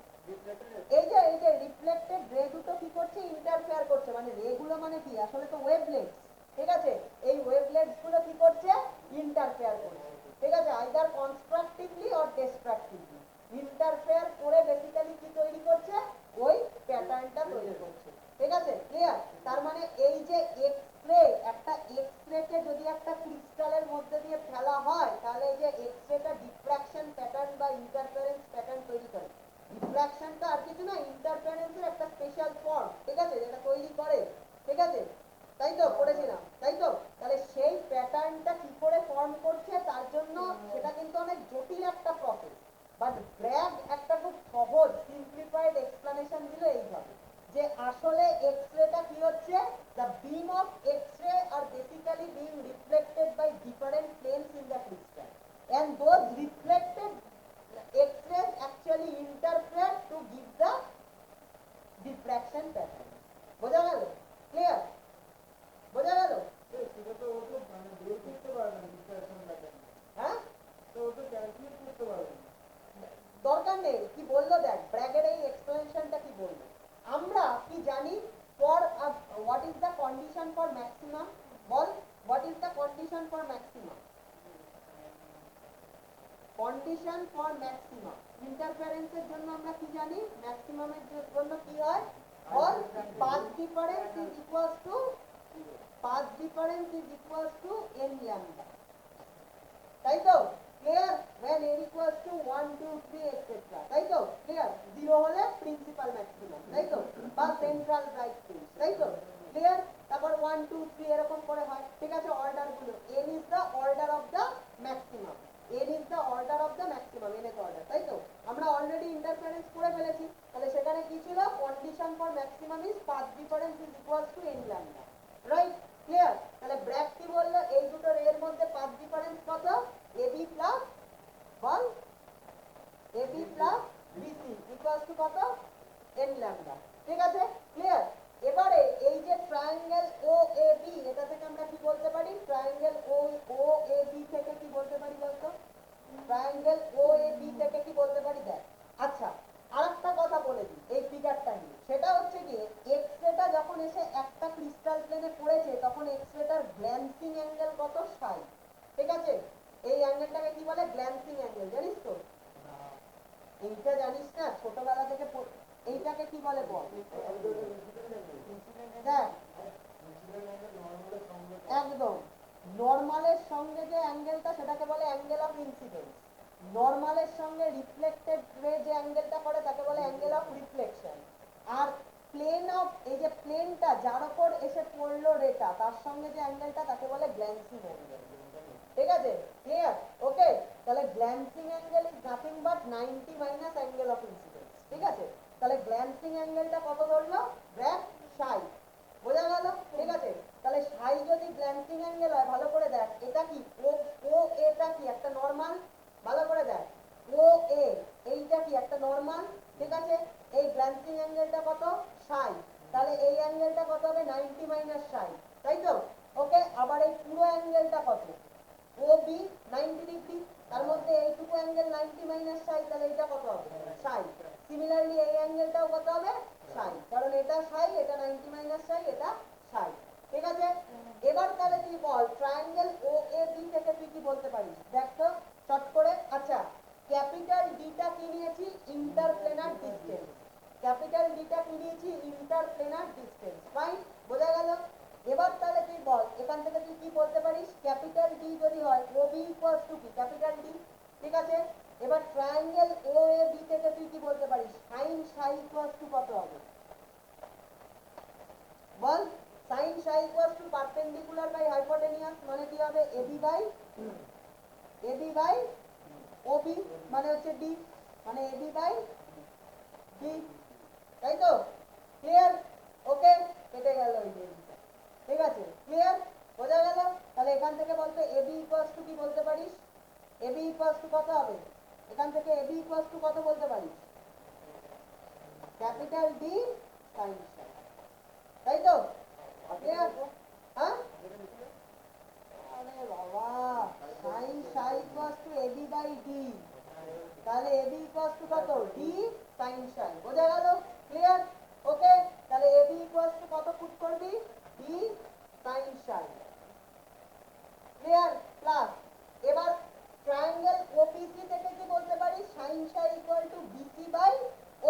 Speaker 1: এই যে রিফ্লেক্টেড রে দুটো কি করছে? ইন্টারফেয়ার করছে, মানে রে গুলো মানে কি আসলে তো ওয়েভলেটস, ঠিক আছে? এই ওয়েভলেটস গুলো কি করছে? ইন্টারফেয়ার করছে, ঠিক আছে? আইদার কনস্ট্রাকটিভলি অর ডিস্ট্রাকটিভলি ইন্টারফেয়ার করে বেসিক্যালি কি তৈরি করছে? ওই প্যাটার্নটা তৈরি করছে, ঠিক আছে? ক্লিয়ার? তার মানে এই যে এক্স-রে, একটা এক্স-রেকে যদি একটা ক্রিস্টালের মধ্যে দিয়ে ফেলা হয় তাহলে এই যে এক্স-রেটা ডিফ্র্যাকশন প্যাটার্ন বা ইন্টারফারেন্স প্যাটার্ন তৈরি করে। ডিফ্র্যাকশনটা আর কিছু না, ইন্টারফারেন্সের একটা স্পেশাল ফর্ম, ঠিক আছে, যেটা তৈরি করে, ঠিক আছে? তাই তো পড়েছিলাম, তাই তো? তাহলে সেই প্যাটার্নটা কি করে ফর্ম করছে তার জন্য সেটা কিন্তু অনেক জটিল একটা প্রসেস, বাট ব্র্যাগ একটা খুব সহজ সিম্পলিফাইড এক্সপ্লেনেশন দিল এইভাবে, যে আসলে এক্স-রেটা কি হচ্ছে? The beam of X-ray are basically being reflected by different planes in the crystal, and those reflected X-rays actually interfere to give the diffraction pattern. বোঝা গেল? ক্লিয়ার? বোঝা গেল? হ্যাঁ, দরকার নেই, কি বললো দেখ, ব্র্যাগের এই এক্সপ্লেনেশনটা কি বললো। আমরা কি জানি for what is the condition for maximum? বল, what is the condition for maximum? Condition for maximum ইন্টারফারেন্সের জন্য আমরা কি জানি? ম্যাক্সিমামের জন্য কি হয়? Or path difference is equals to n lambda, তাই তো? Clear? when n equals to 1 2 3 etc, তাই তো? ক্লিয়ার? 0 হলে প্রিন্সিপাল ম্যাক্সিমাম, তাই তো? বা সেন্ট্রাল ব্রাইট ফ্রিঞ্জ, তাই তো? ক্লিয়ার? তারপর 1 2 3 এরকম করে হয়, ঠিক আছে? অর্ডার গুলো n is the order of the maximum, n is the order of the maximum, n এর অর্ডার, তাই তো? আমরা অলরেডি ইন্টারফারেন্স করে ফেলেছি, তাহলে সেখানে কি ছিল? Condition for maximum is path difference is equals to n lambda, right? Clear? তাহলে ব্র্যাগ কি বললো? এই দুটো রের মধ্যে পাথ ডিফারেন্স কত? ab plus ball, ab plus bc equals to কত? n lambda, ঠিক আছে? ক্লিয়ার? এবারে এই যে ট্রায়াঙ্গেল OAB, এটা থেকে আমরা কি বলতে পারি? ট্রায়াঙ্গেল OAB থেকে কি বলতে পারি বলতো? ট্রায়াঙ্গেল OAB থেকে কি বলতে পারি? দেখ, আচ্ছা আরেকটা কথা বলে দিই এই ফিগারটা নিয়ে, সেটা হচ্ছে কি এক্স-রেটা যখন এসে একটা ক্রিস্টাল প্লেনে পড়েছে তখন এক্স-রেটার গ্ল্যান্সিং অ্যাঙ্গেল কত? 60, ঠিক আছে? এই অ্যাঙ্গেলটাকে কি বলে? গ্ল্যান্সিং অ্যাঙ্গেল, জানিস তো? এইটা জানিস না? ছোটবেলা থেকে এইটাকে কি বলে বল? দেখ, একদম নরমালের সঙ্গে যে অ্যাঙ্গেলটা সেটাকে বলে অ্যাঙ্গেল অফ ইনসিডেন্স, নরমালের সঙ্গে রিফ্লেক্টেড রে যে অ্যাঙ্গেলটা করে তাকে বলে অ্যাঙ্গেল অফ রিফ্লেকশন, আর প্লেন অফ এই যে প্লেনটা যার উপর এসে পড়লো রেটা তার সঙ্গে যে অ্যাঙ্গেলটা তাকে বলে গ্ল্যান্সিং অ্যাঙ্গেল, ঠিক আছে? ক্লিয়ার? ওকে, তাহলে গ্ল্যান্সিং angle is nothing but 90 minus angle of incidence, ঠিক আছে? তাহলে গ্ল্যান্সিং অ্যাঙ্গেলটা কত ধরলো? ব্র্যাগ 60, বোঝা গেল? ঠিক আছে? তাহলে 60 যদি গ্ল্যান্সিং অ্যাঙ্গেল হয়, ভালো করে দেখ এটা কি ও এটা কি একটা নরমাল, ভালো করে দেখ ও এ এইটা কি একটা নরমাল, ঠিক আছে? এই গ্ল্যান্সিং অ্যাঙ্গেলটা কত? 60, তাহলে এই অ্যাঙ্গেলটা কত হবে? 90 মাইনাস 60, তাই তো? ওকে, আবার এই পুরো অ্যাঙ্গেলটা কত? OB 90 ডিগ্রি, তার মধ্যে এইটুকু অ্যাঙ্গেল 90 মাইনাস 60, তাহলে এটা কত হবে? 60। সিমিলারলি এই অ্যাঙ্গেলটাও কত হবে? 60, কারণ এটা 60, এটা 90 মাইনাস 60, এটা 60, ঠিক আছে? এবার তাহলে তুই বল ট্রায়াঙ্গেল ও এ বি থেকে তুই কি বলতে পারিস? দেখ তো শর্ট করে। আচ্ছা, ক্যাপিটাল ডিটা কি নিয়েছি? ইন্টারপ্লেনার ডিসটেন্স। ক্যাপিটাল ডিটা কি নিয়েছি? ইন্টারপ্লেনার ডিসটেন্স। ফাইন, বোঝা গেল? এবার তাহলে তুই বল এখান থেকে তুই কি বলতে পারিস? ক্যাপিটাল ডি যদি হয় ও বি ইকুয়ালস টু কি? Capital D. ঠিক আছে? এবার ট্রায়াঙ্গেল ও এ বি থেকে তুই কি বলতে পারিস? সাইন সাই ইকুয়ালস টু কত হবে? বল। Sine psi equals to perpendicular by hypotenuse, মানে কি হবে? এবি বাই ওবি, মানে হচ্ছে ডি, মানে এবি বাই ডি। তাই তো? ক্লিয়ার? ওকে, কেটে গেল ওই ডেবিটা। ঠিক আছে, ক্লিয়ার? বোঝা গেল? তাহলে এখান থেকে বলতে এবি ইকুয়ালস টু কি বলতে পারিস? এবি ইকুয়ালস টু কত হবে? এখান থেকে এবি ইকুয়ালস টু কত বলতে পারিস? ক্যাপিটাল ডি সাইন সাই। তাই তো? ক্লিয়ার? হ্যাঁ? আরে বাবা, sine psi equals to AB by D, তাহলে এবি ইকুয়ালস টু কত? D sine psi. বোঝা গেল? ক্লিয়ার? ওকে, তাহলে এবি ইকুয়ালস টু কত পুট করবি? D sine psi. Clear? Plus এবার ট্রায়াঙ্গেল ওবিসি থেকে কি বলতে পারি? Sine psi equal to BC by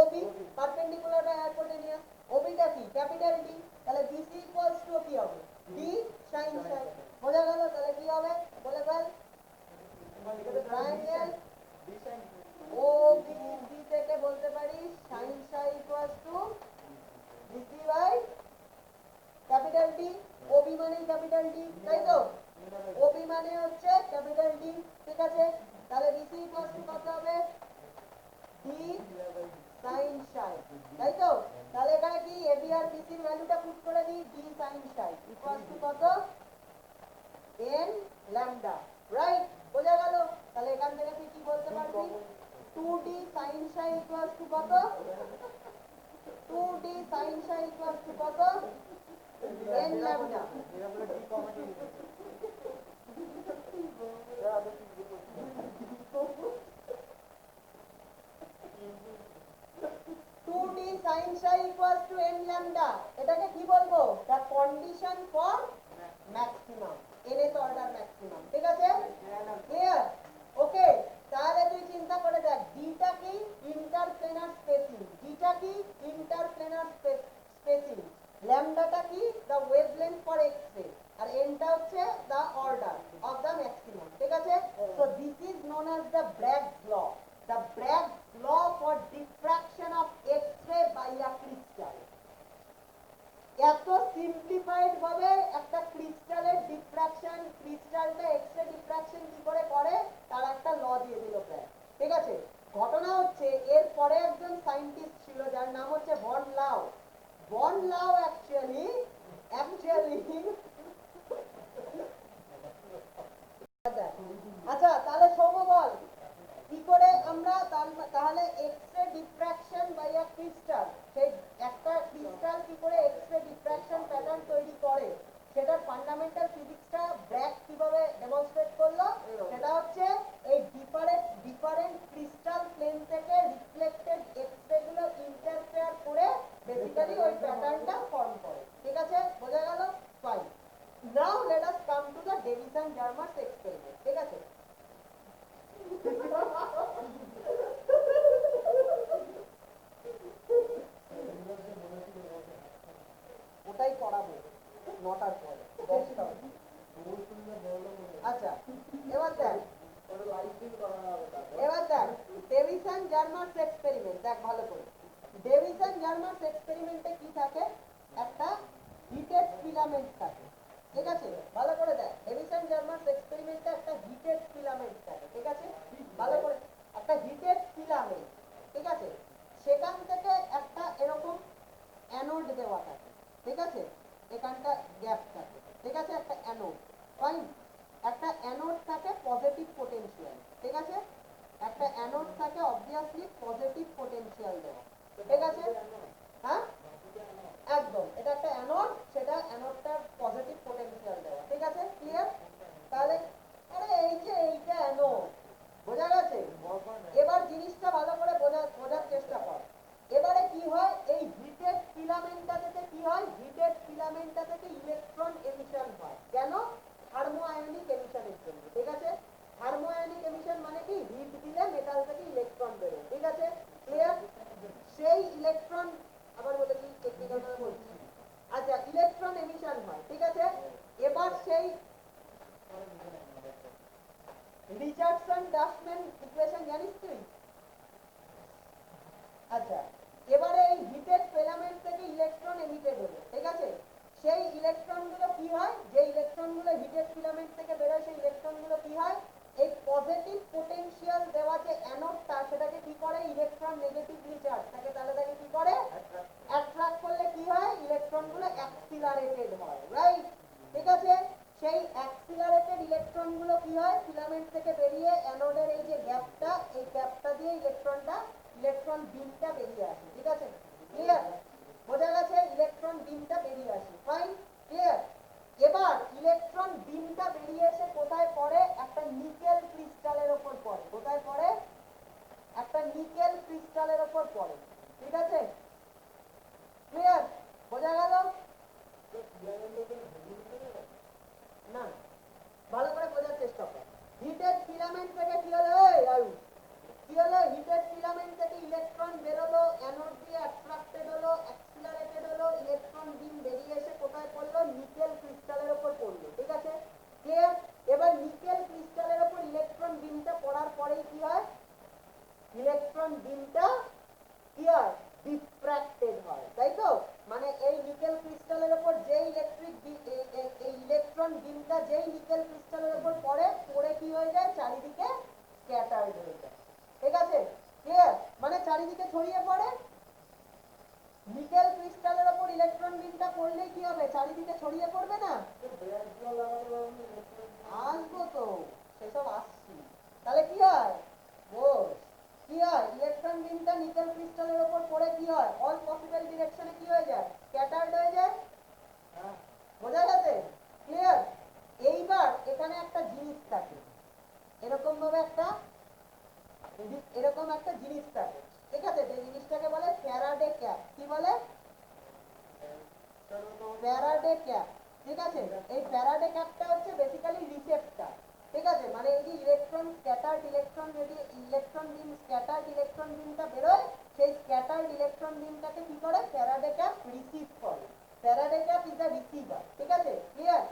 Speaker 1: OB, perpendicular by hypotenuse. ওবিটা কি? ক্যাপিটাল ডি, তাহলে বিসি ইকুয়ালস টু কি হবে? D sine psi. বোঝা গেল? তাহলে কি হবে বলে ফেল। ট্রায়াঙ্গেল ওবিসি থেকে বলতে পারি sine psi equals to BC by capital D. OB মানে ক্যাপিটাল ডি, তাই তো? ওবি মানে হচ্ছে ক্যাপিটাল ডি। ঠিক আছে, তাহলে বিসি ইকুয়ালস টু কত হবে? ডি সাইন সাই। তাই তো? তাহলে এখানে কি এবি আর বিসির ভ্যালুটা পুট করে দিই। D sine psi equals to কত? N lambda. রাইট? বোঝা গেল? তাহলে এখান থেকে তুই কি বলতে পারবি? 2d sin psi equals to কত? 2d sin psi equals to কত? n lambda. 2d sin psi equals to n lambda, এটাকে কি বলবো? the condition for maximum, nth order maximum। ঠিক আছে? ক্লিয়ার? ওকে, তাহলে তুই চিন্তা করে দেখ, ডিটা কি? ইন্টারপ্লেনার স্পেসিং। ডিটা কি? ইন্টারপ্লেনার স্পেসিং। ল্যামডাটা কি? the wavelength for x-ray, আর nটা হচ্ছে the order of the maximum। ঠিক আছে? so this is known as the Bragg's law, the Bragg's law for diffraction of x-ray by a crystal। এত সিম্পলিফাইড ভাবে একটা ক্রিস্টালের ডিফ্রাকশন, ক্রিস্টালটা এক্স-রে ডিফ্রাকশন কি করে করে তার একটা ল দিয়ে দিল প্রায়। ঠিক আছে? ঘটনা হচ্ছে এর পরে একজন সায়েন্টিস্ট ছিল যার নাম হচ্ছে ভন লাও। ভন লাও অ্যাকচুয়ালি আচ্ছা, তাহলে সৌম্য বল কি করে আমরা তাহলে X ray diffraction by a crystal, সেই একটা ক্রিস্টাল কি করে এক্স-রে ডিফ্রাকশন প্যাটার্ন তৈরি করে সেটার ফান্ডামেন্টাল ফিজিক্সটা ব্র্যাগ কিভাবে ডেমনস্ট্রেট করলো? সেটা হচ্ছে এই ডিফারেন্ট ক্রিস্টাল প্লেন থেকে রিফ্লেক্টেড এক্স-রে গুলো ইন্টারফেয়ার করে বেসিক্যালি ওই প্যাটার্নটা ফর্ম করে। ঠিক আছে? বোঝা গেল? Fine. Now let us come to the Davisson Germer's experiment. ঠিক আছে? ওটাই করাবো 9টার পরে, 10টা। আচ্ছা, এবার দেখ ডেভিসন-জার্মাস এক্সপেরিমেন্ট দেখ ভালো করে। ডেভিসন-জার্মাস এক্সপেরিমেন্টে কি থাকে? একটা হিটেড ফিলামেন্ট থাকে। ঠিক আছে? ভালো করে দেখ, ডেভিসন-জার্মাস এক্সপেরিমেন্টে একটা হিটেড ফিলামেন্ট থাকে। ঠিক আছে? ভালো করে, একটা হিটেড ফিলামেন্ট। ঠিক আছে? সেখান থেকে একটা এরকম অ্যানোড দেওয়া থাকে। ঠিক আছে? এখানটা গ্যাপ থাকে। ঠিক আছে? একটা অ্যানোড। ফাইন। একটা অ্যানোড থাকে পজিটিভ পোটেনশিয়াল। ঠিক আছে? একটা অ্যানোড থাকে অবভিয়াসলি পজিটিভ পোটেনশিয়াল দেওয়া। ঠিক আছে? হ্যাঁ, একদম, এটা একটা অ্যানোড, সেটা অ্যানোডটার পজিটিভ পোটেনশিয়াল দেওয়া। ঠিক আছে? ক্লিয়ার? তাহলে আরে এই যে এইটা অ্যানোড, বোঝা গেছে? এবার জিনিসটা ভালো করে বোঝার চেষ্টা কর। এবারে কি হয়? এই হিটেড ফিলামেন্টটা থেকে কি হয়? হিটেড ফিলামেন্টটা থেকে ইলেকট্রন রিচার্ডসন ডাশম্যান ইকুয়েশন জানিস তুই? আচ্ছা, এবারে এই হিটেড ফিলামেন্ট থেকে ইলেকট্রন এমিটেড হলো, ঠিক আছে? সেই ইলেকট্রনগুলো কি হয়, যে ইলেকট্রনগুলো হিটেড ফিলামেন্ট থেকে বেরোয় সেই ইলেকট্রনগুলো কি হয়, এই পজিটিভ পোটেনশিয়াল দেওয়া যে অ্যানোডটা সেটাকে কি করে, ইলেকট্রন নেগেটিভলি চার্জ থাকে, তাহলে তাকে কি করে, অ্যাট্রাক্ট করলে কি হয়, ইলেকট্রনগুলো অ্যাক্সিলারেটেড হয়, রাইট? ঠিক আছে, সেই অ্যাক্সিলারেটেড ইলেকট্রনগুলো কি হয়, ফিলামেন্ট থেকে বেরিয়ে অ্যানোডের এই যে গ্যাপটা, এই গ্যাপটা দিয়ে ইলেকট্রন বিমটা বেরিয়ে আসে, ঠিক আছে? ক্লিয়ার? বোঝা গেছে? ইলেকট্রন বিমটা বেরিয়ে আসে, ফাইন, ক্লিয়ার? এবার ইলেকট্রন বিমটা বেরিয়ে এসে কোথায় পড়ে, একটা নিকেল ক্রিস্টালের উপর পড়ে। কোথায় পড়ে? একটা নিকেল ক্রিস্টালের উপর পড়ে, ঠিক আছে? ক্লিয়ার? বোঝা গেল? না, ভালো করে বোঝার চেষ্টা কর। হিটেড ফিলামেন্ট থেকে কি হলো, কি হলো, হিটেড ফিলামেন্ট থেকে ইলেকট্রন বেরোলো, অ্যানোড দিয়ে অ্যাট্রাক্টেড হলো, অ্যাক্সিলারেটেড হলো, ইলেকট্রন বিম বেরিয়ে এসে কোথায় পড়লো, নিকেল ক্রিস্টালের উপর পড়লো, ঠিক আছে? ক্লিয়ার? এবার নিকেল ক্রিস্টালের উপর ইলেকট্রন বিমটা পড়ার পরেই কি হয়, ইলেকট্রন বিমটা কি হয়, ডিফ্র্যাক্টেড হয়, তাই তো? মানে এই নিকেল ক্রিস্টালের উপর যে এই ইলেকট্রন বিমটা যেই নিকেল ক্রিস্টালের উপর পড়ে কি হয়ে যায়, চারিদিকে স্ক্যাটার্ড হয়ে যায়, ঠিক আছে? ক্লিয়ার? মানে চারিদিকে ছড়িয়ে পড়ে। নিকেল ক্রিস্টালের উপর ইলেকট্রন বিমটা পড়লেই কি হবে, চারিদিকে ছড়িয়ে পড়বে না? আসবো তো, সেসব আসছি। তাহলে কি হয়, বোঝ, কি হয়, ইলেকট্রন বিমটা নিকেল ক্রিস্টালের উপর পড়ে কি হয়, অল পসিবল ডিরেকশনে কি হয়ে যায়, স্ক্যাটার্ড হয়ে যায়। বোঝা গেছে? ক্লিয়ার? এইবার এখানে একটা জিনিস থাকে, এরকম একটা জিনিস থাকে, ঠিক আছে? যে জিনিসটাকে বলে ফ্যারাডে ক্যাপ। কি বলে? ফ্যারাডে ক্যাপ, ঠিক আছে? এই ফ্যারাডে ক্যাপটা হচ্ছে বেসিক্যালি রিসেপ্টর, ঠিক আছে? মানে এই যে ইলেকট্রন বিমটা বেরোয়, সেই স্ক্যাটার্ড ইলেকট্রন বিমটাকে কি করে, ফ্যারাডে ক্যাপ রিসিভ করে। Faraday cap is the receiver, ঠিক আছে? ক্লিয়ার?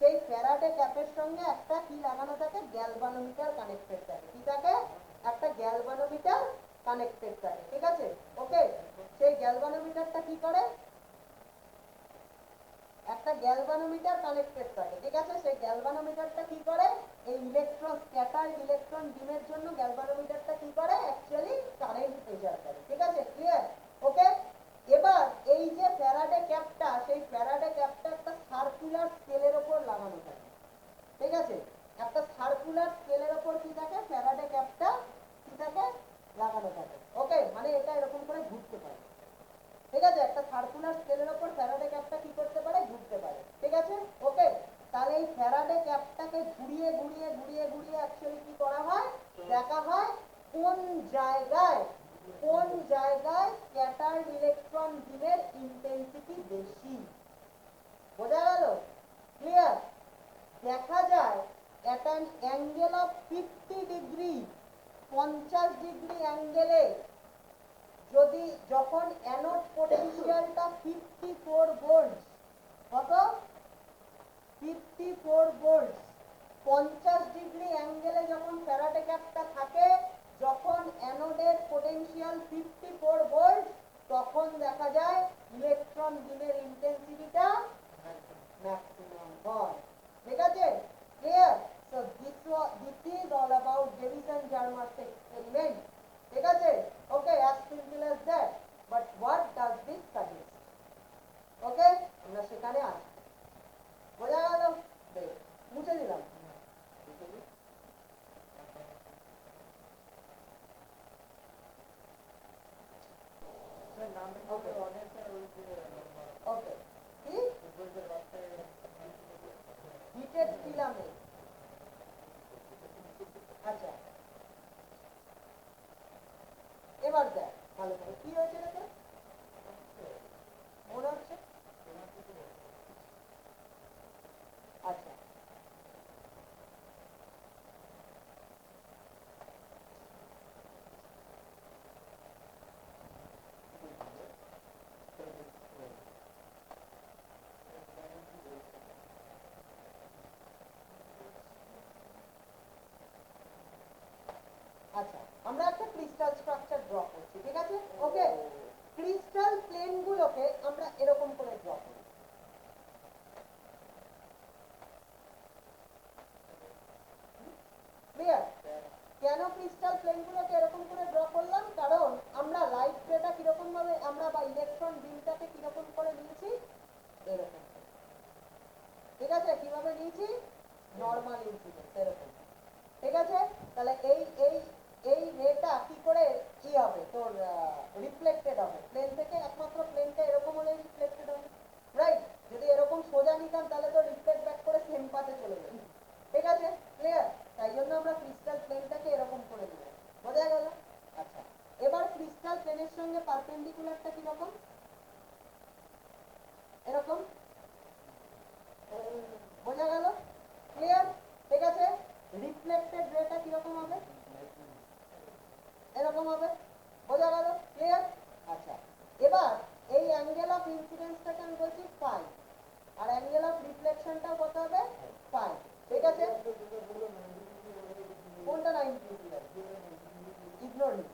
Speaker 1: সেই ফ্যারাডে ক্যাপের সঙ্গে একটা কি লাগানো থাকে, গ্যালভানোমিটার কানেক্টেড থাকে। কি থাকে? একটা গ্যালভানোমিটার কানেক্টেড থাকে, ঠিক আছে? ওকে, সেই গ্যালভানোমিটারটা কি করে, একটা গ্যালভানোমিটার কানেক্টেড থাকে, ঠিক আছে? সেই গ্যালভানোমিটারটা কি করে, এই স্ক্যাটার্ড ইলেকট্রন বিমের জন্য গ্যালভানোমিটারটা কি করে, অ্যাকচুয়ালি কারেন্ট মেজার করে, ঠিক আছে? ক্লিয়ার? ওকে, এবার এই যে ফ্যারাডে ক্যাপটা, সেই ফ্যারাডে ক্যাপটা একটা সার্কুলার স্কেলের উপর লাগানো থাকে, ঠিক আছে? একটা সার্কুলার স্কেলের উপর কি থাকে, ফ্যারাডে ক্যাপটা কি থাকে, লাগানো থাকে। ওকে, মানে এটা এরকম করে ঘুরতে পারে, ঠিক আছে? একটা সার্কুলার স্কেলের উপর ফ্যারাডে ক্যাপটা কি করতে পারে, ঘুরতে পারে, ঠিক আছে? ওকে, তাহলে এই ফ্যারাডে ক্যাপটাকে ঘুরিয়ে ঘুরিয়ে ঘুরিয়ে ঘুরিয়ে অ্যাকচুয়ালি কি করা হয়, দেখা হয় কোন জায়গায় স্ক্যাটার্ড ইলেকট্রন বিমের ইন্টেন্সিটি বেশি। বোঝা গেল? ক্লিয়ার? দেখা যায় at an angle of 50 degree, 50 degree অ্যাঙ্গেলে যখন অ্যানোড পোটেনশিয়ালটা 54 ভোল্ট, কত, 54 ভোল্ট, 50 ডিগ্রি অ্যাঙ্গেলে যখন ফ্যারাডে ক্যাপটা থাকে, যখন অ্যানোডের পোটেনশিয়াল 54 ভোল্ট, তখন দেখা যায় ইলেকট্রন বিমের ইন্টেন্সিটিটা ম্যাক্সিমাম হয়, ঠিক আছে? Clear? So this is all about Davisson Germer's experiment, ঠিক আছে? ওকে, as simple as that, but what does this suggest? ওকে, আমরা সেখানে আসি। বোঝা গেল? মুছে দিলাম। ওকে, কি হিটেড ফিলামেন্ট, আচ্ছা এবার দেখ ভালো করে কি হয়েছে, মনে হচ্ছে? আচ্ছা, ক্রিস্টাল স্ট্রাকচার ড্র করছি, ঠিক আছে? ওকে, ক্রিস্টাল প্লেন গুলোকে আমরা এরকম করে ড্র করি। ক্লিয়ার? কেন ক্রিস্টাল প্লেন গুলোকে এরকম করে ড্র করলাম? কারণ আমরা লাইট রেটা কিরকম ভাবে আমরা বা ইলেকট্রন বিমটাকে কিরকম করে নিয়েছি, এরকম, ঠিক আছে? কিভাবে নিয়েছি? নর্মাল ইনসিডেন্স, এরকম, ঠিক আছে? তাহলে এই এই এই রেটা কি করে কি হবে তোর রিফ্লেক্টেড হবে প্লেন থেকে, একমাত্র প্লেনটা এরকম হলে রিফ্লেক্টেড হবে, রাইট? যদি এরকম সোজা নিতাম তাহলে তো রিফ্লেক্ট ব্যাক করে সেম পাথে চলে যাবে, ঠিক আছে? ক্লিয়ার? তাই জন্য আমরা ক্রিস্টাল প্লেনটাকে এরকম করে দিলাম, বোঝা গেল? আচ্ছা, এবার ক্রিস্টাল প্লেনের সঙ্গে পারপেন্ডিকুলারটা কি রকম? এরকম, বোঝা গেল? ক্লিয়ার? ঠিক আছে? রিফ্লেক্টেড রেটা কিরকম হবে? এরকম হবে, বোঝা গেল? ক্লিয়ার? আচ্ছা, এবার এই অ্যাঙ্গেল অফ ইনসিডেন্সটাকে আমি বলছি ফাই, আর অ্যাঙ্গেল অফ রিফ্লেকশনটাও কত হবে? ফাই, ঠিক আছে? কোনটা 90 ইগনোর নি।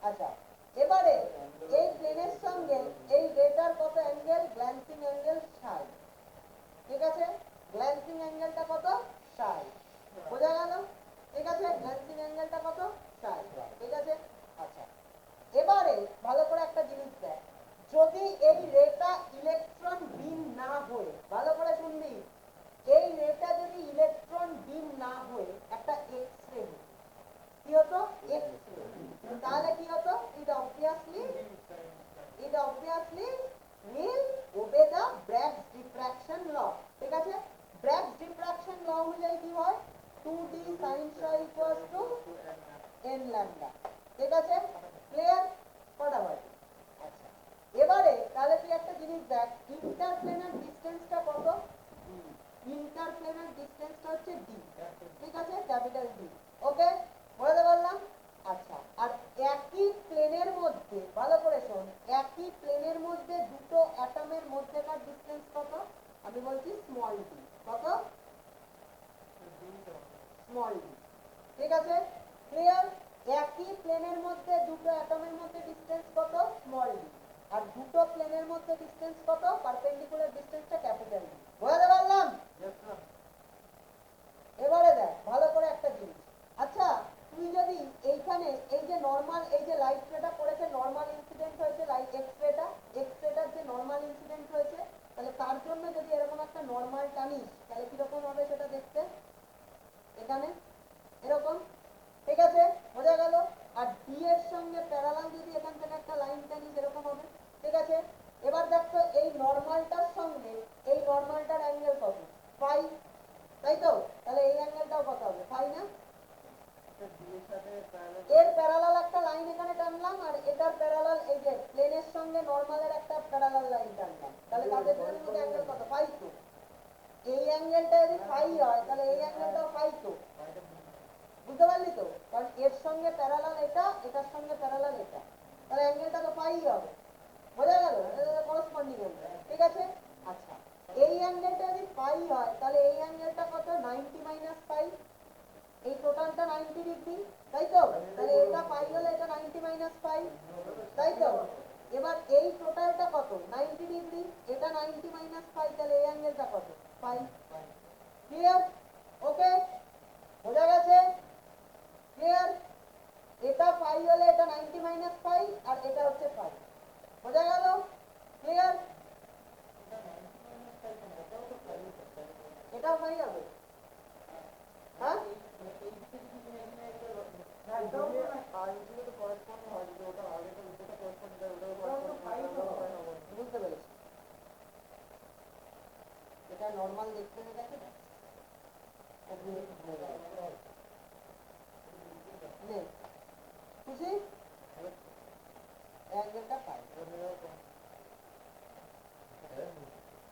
Speaker 1: আচ্ছা, এবারে এই প্লেনের সঙ্গে এই রেটার কত অ্যাঙ্গেল? গ্ল্যান্সিং অ্যাঙ্গেল 60, ঠিক আছে? গ্ল্যান্সিং অ্যাঙ্গেলটা কত? 60, বোঝা গেল? ঠিক আছে? গ্ল্যান্সিং অ্যাঙ্গেলটা কত? 60, ঠিক আছে? আচ্ছা, এবারে ভালো করে একটা জিনিস দেখ, যদি এই রেটা ইলেকট্রন বিম না হয়ে, ভালো করে শুনবি, এই রেটা যদি ইলেকট্রন বিম না হয়ে একটা এক্স রে, কি হতো? এক্স রে, তাহলে কি হতো? ইট obviously will obey the Bragg's diffraction law, ঠিক আছে? Bragg's diffraction law অনুযায়ী কি হয়? 2d sin psi equals to n lambda, ঠিক আছে? ক্লিয়ার? ফটাফট। আচ্ছা, এবারে তাহলে তুই একটা জিনিস দেখ, ইন্টারপ্লেনার ডিসটেন্সটা কত? ইন্টারপ্লেনার ডিসটেন্সটা হচ্ছে d, ঠিক আছে? ক্যাপিটাল D, ওকে, বলতে পারলাম? আচ্ছা, আর একই প্লেনের মধ্যে, ভালো করে শোন, একই প্লেনের মধ্যে দুটো অ্যাটমের মধ্যেকার ডিসটেন্স কত? আমি বলছি স্মল d, কত? স্মল d, ঠিক আছে? ক্লিয়ার? একই প্লেনের মধ্যে দুটো অ্যাটমের মধ্যে ডিসটেন্স কত? স্মল d, আর দুটো প্লেনের মধ্যে ডিসটেন্স কত? পারপেন্ডিকুলার ডিসটেন্সটা ক্যাপিটাল D, বুঝতে পারলাম? এবারে দেখ ভালো করে একটা জিনিস, আচ্ছা তুই যদি এইখানে এই যে নরমাল, এই যে লাইট রেটা পড়েছে, নরমাল ইনসিডেন্ট হয়েছে, লাইট এক্স রেটার যে নরমাল ইনসিডেন্ট হয়েছে, তাহলে তার জন্য যদি এরকম একটা নরমাল টানিস তাহলে কিরকম হবে সেটা দেখতে, এখানে এরকম, ঠিক আছে? বোঝা গেল? আর ডি এর সঙ্গে প্যারালাল যদি এখান থেকে একটা লাইন টানিস এরকম হবে, ঠিক আছে? এবার দেখো এই নরমালটার সঙ্গে এই নরমালটার অ্যাঙ্গেল কত? ফাই, তাই তো? তাহলে এই অ্যাঙ্গেলটাও কত হবে? ফাই না? এর প্যারালাল একটা লাইন এখানে টানলাম, আর এটার প্যারালাল এই যে প্লেনের সঙ্গে নরমালের একটা প্যারালাল লাইন টানলাম, তাহলে তাদের মধ্যে অ্যাঙ্গেল কত? ফাই তো। এই অ্যাঙ্গেলটা যদি ফাই হয় তাহলে এই অ্যাঙ্গেলটাও ফাই তো, বুঝতে পারলি তো? কারণ এর সঙ্গে প্যারালাল এটা, এটার সঙ্গে প্যারালাল এটা, তাহলে অ্যাঙ্গেলটা তো ফাই হবে, বোঝা গেল? এটা করসপন্ডিং অ্যাঙ্গেল, ঠিক আছে? আচ্ছা, এই অ্যাঙ্গেলটা যদি ফাই হয় তাহলে এই অ্যাঙ্গেলটা কত? 90 মাইনাস ফাই, এই টোটালটা 90 ডিগ্রি, তাই তো? তাহলে এটা পাই হলে এটা 90 মাইনাস পাই, তাই তো? এবার এই টোটালটা কত? 90 ডিগ্রি, এটা 90 মাইনাস পাই, তাহলে এই অ্যাঙ্গেলটা কত? পাই। ক্লিয়ার? ওকে, বোঝা গেছে? ক্লিয়ার? এটা পাই হলে এটা 90 মাইনাস পাই, আর এটা হচ্ছে পাই, বোঝা গেল? ক্লিয়ার? এটাও পাই হবে, হ্যাঁ? বুঝতে পেরেছি, এটা নর্মাল দেখতে গেছে খুশি? অ্যাঙ্গেলটা পাই,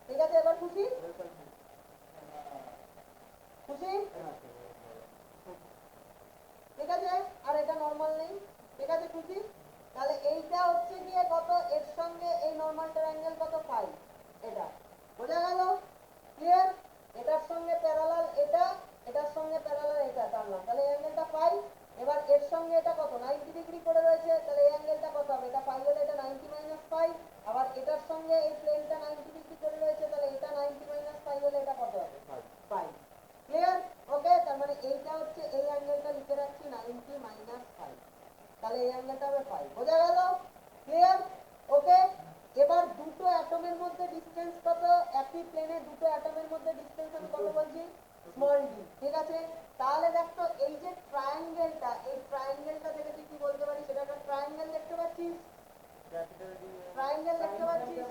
Speaker 1: ঠিক আছে? এবার খুশি? খুশি? ঠিক আছে? আর এটা নরমাল নেই, ঠিক আছে? খুশি? তাহলে এইটা হচ্ছে গিয়ে কত? এর সঙ্গে এই নরমালটার অ্যাঙ্গেল কত? ফাই, এটা, বোঝা গেল? ক্লিয়ার? এটার সঙ্গে প্যারালাল এটা, এটার সঙ্গে প্যারালাল এটা টানলাম, তাহলে এই অ্যাঙ্গেলটা ফাই। এবার এর সঙ্গে সঙ্গে এটা কত 90 ডিগ্রি করে রয়েছে, তাহলে এই অ্যাঙ্গেলটা কত হবে? এটা পাই হলে এটা 90 মাইনাস পাই, আবার এটার সঙ্গে এই প্লেনটা 90 ডিগ্রি করে রয়েছে, তাহলে এটা 90 মাইনাস পাই হলে এটা কত হবে? পাই। ক্লিয়ার? ওকে, তার মানে এইটা হচ্ছে এই অ্যাঙ্গেলটা লিখে রাখছি 90 মাইনাস পাই, তাহলে এই অ্যাঙ্গেলটা হবে পাই। বোঝা গেল? ক্লিয়ার? ওকে, এবার দুটো অ্যাটমের মধ্যে ডিসটেন্স কত? একই প্লেনে দুটো অ্যাটমের মধ্যে ডিসটেন্স আমি কত বলছি? Small D. ঠিক আছে, তাহলে দেখো এই যে ট্রায়াঙ্গেলটা, এই ট্রায়াঙ্গেলটা থেকে তুই কি বলতে পারিস? সেটা একটা ট্রায়াঙ্গেল দেখতে পাচ্ছিস? ট্রায়াঙ্গেল দেখতে পাচ্ছিস?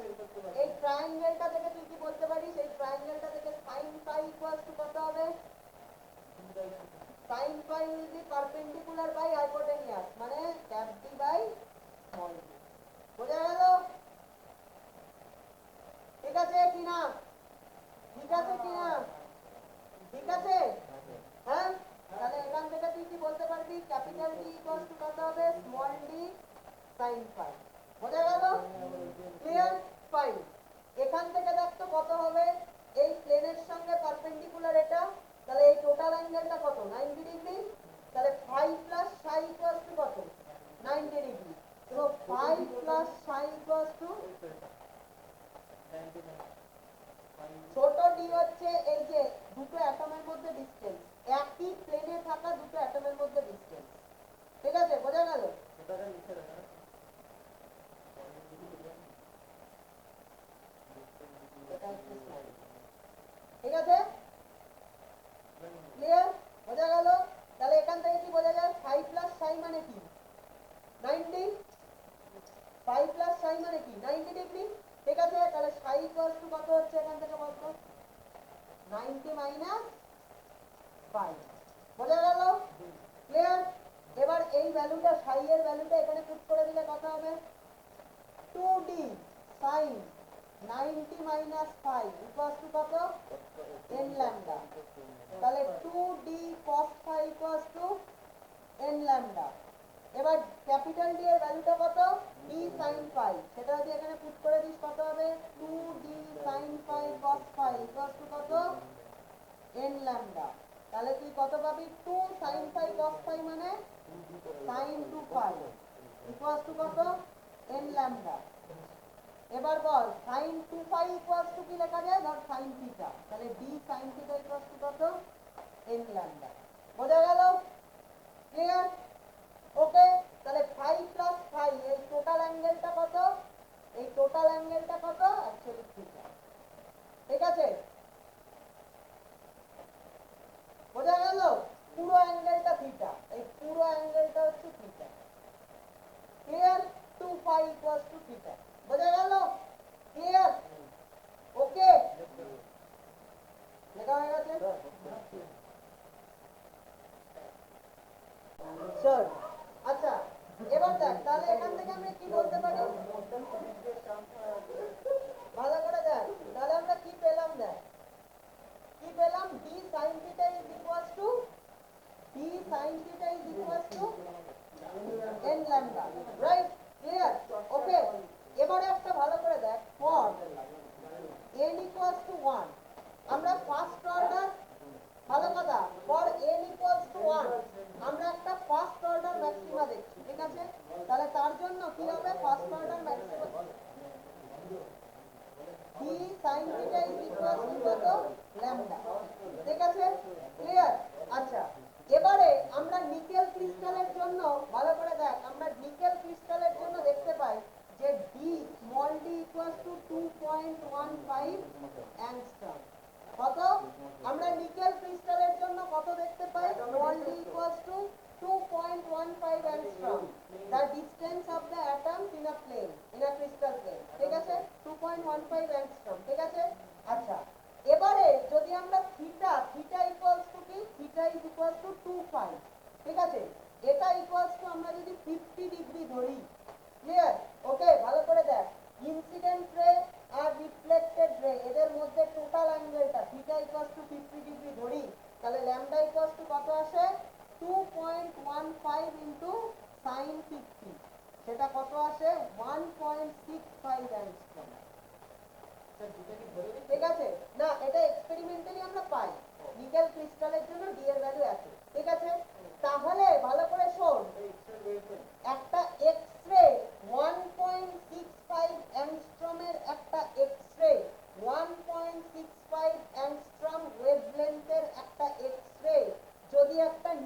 Speaker 1: এই ট্রায়াঙ্গেলটা থেকে তুই কি বলতে পারিস? এই ট্রায়াঙ্গেলটা থেকে sin phi ইকুয়ালস টু কত হবে? sin phi will be perpendicular by hypotenuse, মানে cap d by small d। বোঝা গেল? ঠিক আছে কি না? ঠিক আছে কি না? ঠিক আছে, হ্যাঁ, তাহলে এখান থেকে তুই কি বলতে পারবি? ক্যাপিটাল ডি ইকুয়ালস টু কত হবে? Small D sin phi। বোঝা গেল? ক্লিয়ার? ফাইন। এখান থেকে দেখতো কত হবে? এই প্লেনের সঙ্গে পারপেন্ডিকুলার এটা, তাহলে এই টোটাল অ্যাঙ্গেলটা কত? 90 ডিগ্রি, তাহলে phi plus psi equals to কত? 90 ডিগ্রি। তো phi plus psi equals to ছোট ডি হচ্ছে এই যে দুটো অ্যাটমের মধ্যে ডিসটেন্স, একই প্লেনে থাকা দুটো অ্যাটমের মধ্যে ডিসটেন্স। ঠিক আছে, বোঝা গেল? ঠিক আছে, ক্লিয়ার? বোঝা গেল? তাহলে এখান থেকে কি বোঝা যায়? 5 প্লাস psi মানে কি? 90। 5 প্লাস psi মানে কি? 90 ডিগ্রি। ঠিক আছে, তাহলে psi ইকুয়ালস টু কত হচ্ছে এখান থেকে বলতো? 90 মাইনাস 5। বোঝা গেল? ক্লিয়ার? এবার এই ভ্যালুটা, psi এর ভ্যালুটা এখানে পুট করে দিলে কত হবে? 2d sin 90 minus 5 equals to কত? n lambda. তাহলে 2d cos phi equals to n lambda. এবার ক্যাপিটাল ডি এর ভ্যালুটা কত? d sin phi, সেটা যদি এখানে পুট করে দিস কত হবে? 2d sin phi cos phi equals to কত? n lambda. তাহলে তুই কত পাবি? 2 sin phi cos phi মানে sin 2 phi ইকুয়ালস টু কত? n lambda. এবার বল sin 2 phi ইকুয়ালস টু কি লেখা যায়? ধর sin থিটা, তাহলে d sin theta equals to কত? n lambda. বোঝা গেল? ক্লিয়ার? ওকে, তাহলে 5 প্লাস 5 এই টোটাল অ্যাঙ্গেলটা কত? এই টোটাল অ্যাঙ্গেলটা কত? Actually theta. ঠিক আছে, বোঝা গেল? পুরো অ্যাঙ্গেলটা থিটা, এই পুরো অ্যাঙ্গেলটা হচ্ছে theta. Clear? 2 phi equals to theta. বোঝা গেল? ক্লিয়ার? ওকে, লেখা হয়ে গেছে? স্যার, আচ্ছা, এবার দেখ তাহলে এখান থেকে আমরা কি বলতে পারি? ভালো করে দেখ, তাহলে আমরা কি পেলাম? দেখ কি পেলাম? d sin theta is equals to n lambda, right? Clear? Okay, এবারে একটা ভালো করে দেখ, for n equals to 1 আমরা ফার্স্ট অর্ডার, ভালো কথা, for n equals to 1 আমরা একটা ফার্স্ট অর্ডার ম্যাক্সিমা দেখছি। ঠিক আছে, তাহলে তার জন্য কি হবে? First order maxima d sin theta is equals to কত? ল্যামডা। ঠিক আছে, ক্লিয়ার? আচ্ছা, এবারে আমরা নিকেল ক্রিস্টালের জন্য ভালো করে দেখ, আমরা নিকেল ক্রিস্টালের জন্য দেখতে পাই যে d small d equals to 2.15 angstrom. কত? আমরা নিকেল ক্রিস্টালের জন্য কত দেখতে পাই? small d equals to 2.15 angstrom, the distance of the atoms in a plane, in a crystal plane। ঠিক আছে, 2.15 angstrom। ঠিক আছে, আচ্ছা, এবারে যদি আমরা থিটা ইকুয়ালস টু কি? থিটা ইজ ইকুয়ালস টু 2 পাই। ঠিক আছে, এটা ইকুয়ালস টু আমরা যদি 50 ডিগ্রি ধরি। ক্লিয়ার? ওকে, ভালো করে দেখ, ইনসিডেন্ট রে আর রিফ্লেক্টেড রে এদের মধ্যে টোটাল অ্যাঙ্গেলটা থিটা ইকুয়ালস টু 50 ডিগ্রি ধরি, তাহলে ল্যামডা ইকুয়ালস টু কত আসে? 2.15 ইনটু sin 50, সেটা কত আসে? 1.65 অ্যাংস্ট্রম। ঠিক আছে, না এটা এক্সপেরিমেন্টালি আমরা পাই, নিকেল ক্রিস্টালের জন্য ডি এর ভ্যালু এত। ঠিক আছে, তাহলে ভালো করে শোন,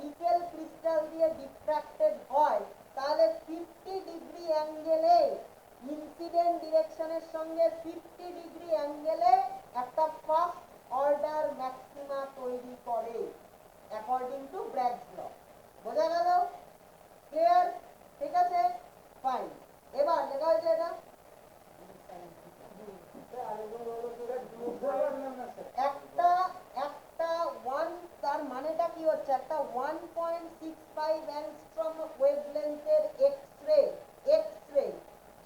Speaker 1: নিকেল ক্রিস্টাল দিয়ে ডিফ্র্যাক্টেড হয় তাহলে 50 ডিগ্রি অ্যাঙ্গেলে ইনসিডেন্ট ডিরেকশনের সঙ্গে 50 ডিগ্রি অ্যাঙ্গেলে একটা ফার্স্ট অর্ডার ম্যাক্সিমা তৈরি করে অ্যাকর্ডিং টু ব্র্যাগস ল। বোঝা গেল? ক্লিয়ার? ঠিক আছে, ফাইন। এবার লেখা হয়েছে এটা একটা একটা ওয়ান, তার মানেটা কি হচ্ছে, একটা 1.65 অ্যাংস্ট্রম ওয়েভলেন্থের এক্স রে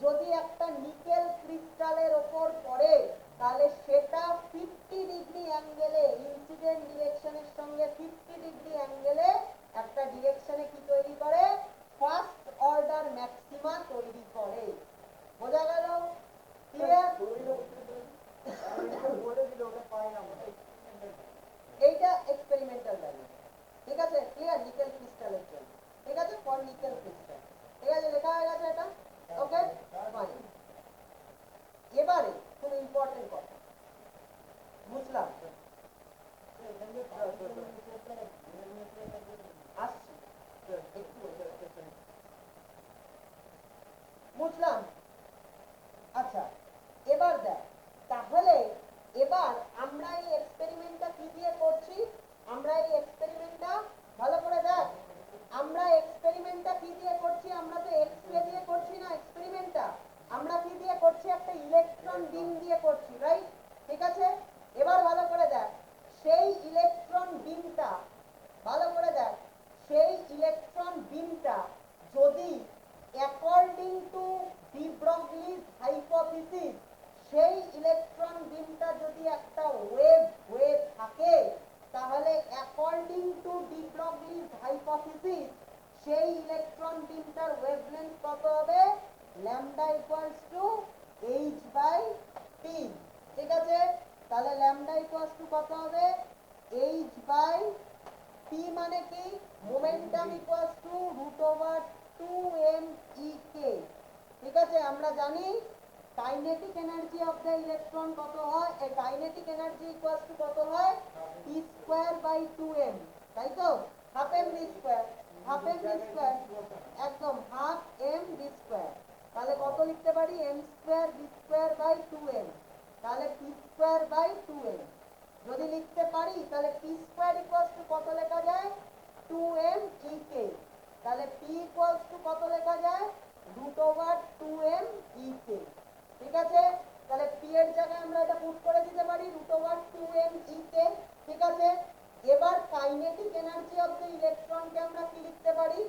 Speaker 1: যদি একটা নিকেল ক্রিস্টালের ওপর পড়ে তাহলে সেটা 50 ডিগ্রি অ্যাঙ্গেলে ইনসিডেন্ট ডিরেকশনের সঙ্গে 50 ডিগ্রি অ্যাঙ্গেলে একটা ডিরেকশনে কি তৈরি করে, ফার্স্ট অর্ডার ম্যাক্সিমা তৈরি করে। বোঝা গেল? ক্লিয়ার? এইটা এক্সপেরিমেন্টাল ভ্যালু। ঠিক আছে, ক্লিয়ার? নিকেল ক্রিস্টালের জন্য। ঠিক আছে, ফর নিকেল ক্রিস্টাল। ঠিক আছে, লেখা হয়ে গেছে এটা? ওকে, ফাইন। এবারে খুব ইম্পর্টেন্ট কথা বুঝলাম, আসছি বুঝলাম। আচ্ছা, এবার দেখ তাহলে এবার আমরা এই এক্সপেরিমেন্টটা কি দিয়ে করছি, আমরা এই এক্সপেরিমেন্টটা ভালো করে দেখ, আমরা এক্সপেরিমেন্টটা কি দিয়ে করছি, আমরা তো এক্স রে দিয়ে করছি না এক্সপেরিমেন্টটা, আমরা কি দিয়ে করছি, একটা ইলেকট্রন বিম দিয়ে করছি, রাইট? ঠিক আছে, এবার ভালো করে দেখ সেই ইলেকট্রন বিমটা, ভালো করে দেখ সেই ইলেকট্রন বিমটা যদি অ্যাকর্ডিং টু ডি ব্রগলির হাইপোথিসিস সেই ইলেকট্রন বিমটা যদি একটা ওয়েভ হয়ে থাকে তাহলে অ্যাকর্ডিং টু ডি ব্রগলির হাইপোথিসিস সেই ইলেকট্রন বিমটার ওয়েভলেন্থ কত হবে, ল্যামডা ইকুয়ালস টু h/t। ঠিক আছে, তাহলে ল্যামডা ইকুয়ালস টু কত হবে, h/t মানে কি, মোমেন্টাম ইকুয়ালস টু √2m·e·k। ঠিক আছে, আমরা জানি kinetic energy of the electron কত হয়, কাইনেটিক এনার্জি ইকুয়ালস টু কত হয়, p²/2m, তাই তো, half m v square, half m v square, একদম হাফ এম ভি স্কয়ার। তাহলে কত লিখতে পারি, m²v²/2m, তাহলে p²/2m যদি লিখতে পারি তাহলে p² ইকুয়ালস টু কত লেখা যায়, 2m·e·k। তাহলে p ইকুয়ালস টু কত লেখা যায়, √2m·e·k। ঠিক আছে, তাহলে p এর জায়গায় আমরা এটা পুট করে দিতে পারি √2m·e·k। ঠিক আছে, এবার কাইনেটিক এনার্জি অফ দ্য ইলেকট্রনকে আমরা কি লিখতে পারি,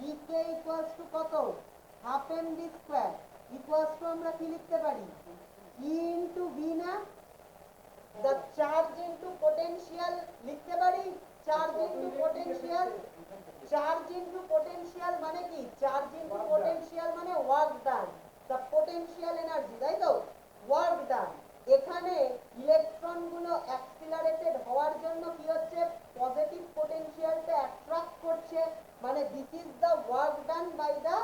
Speaker 1: E_k ইকুয়ালস টু কত, half m v square equals to আমরা কি লিখতে পারি, E ইনটু ভি না, the charge into potential লিখতে পারি, charge into potential, charge into potential মানে কি, চার্জ ইনটু পোটেনশিয়াল মানে work done, the potential energy, তাই তো, ওয়ার্ক ডান। এখানে ইলেকট্রন গুলো অ্যাক্সিলারেটেড হওয়ার জন্য কি হচ্ছে, পজিটিভ পোটেনশিয়ালটা অ্যাট্রাক্ট করছে, মানে this is the work done by the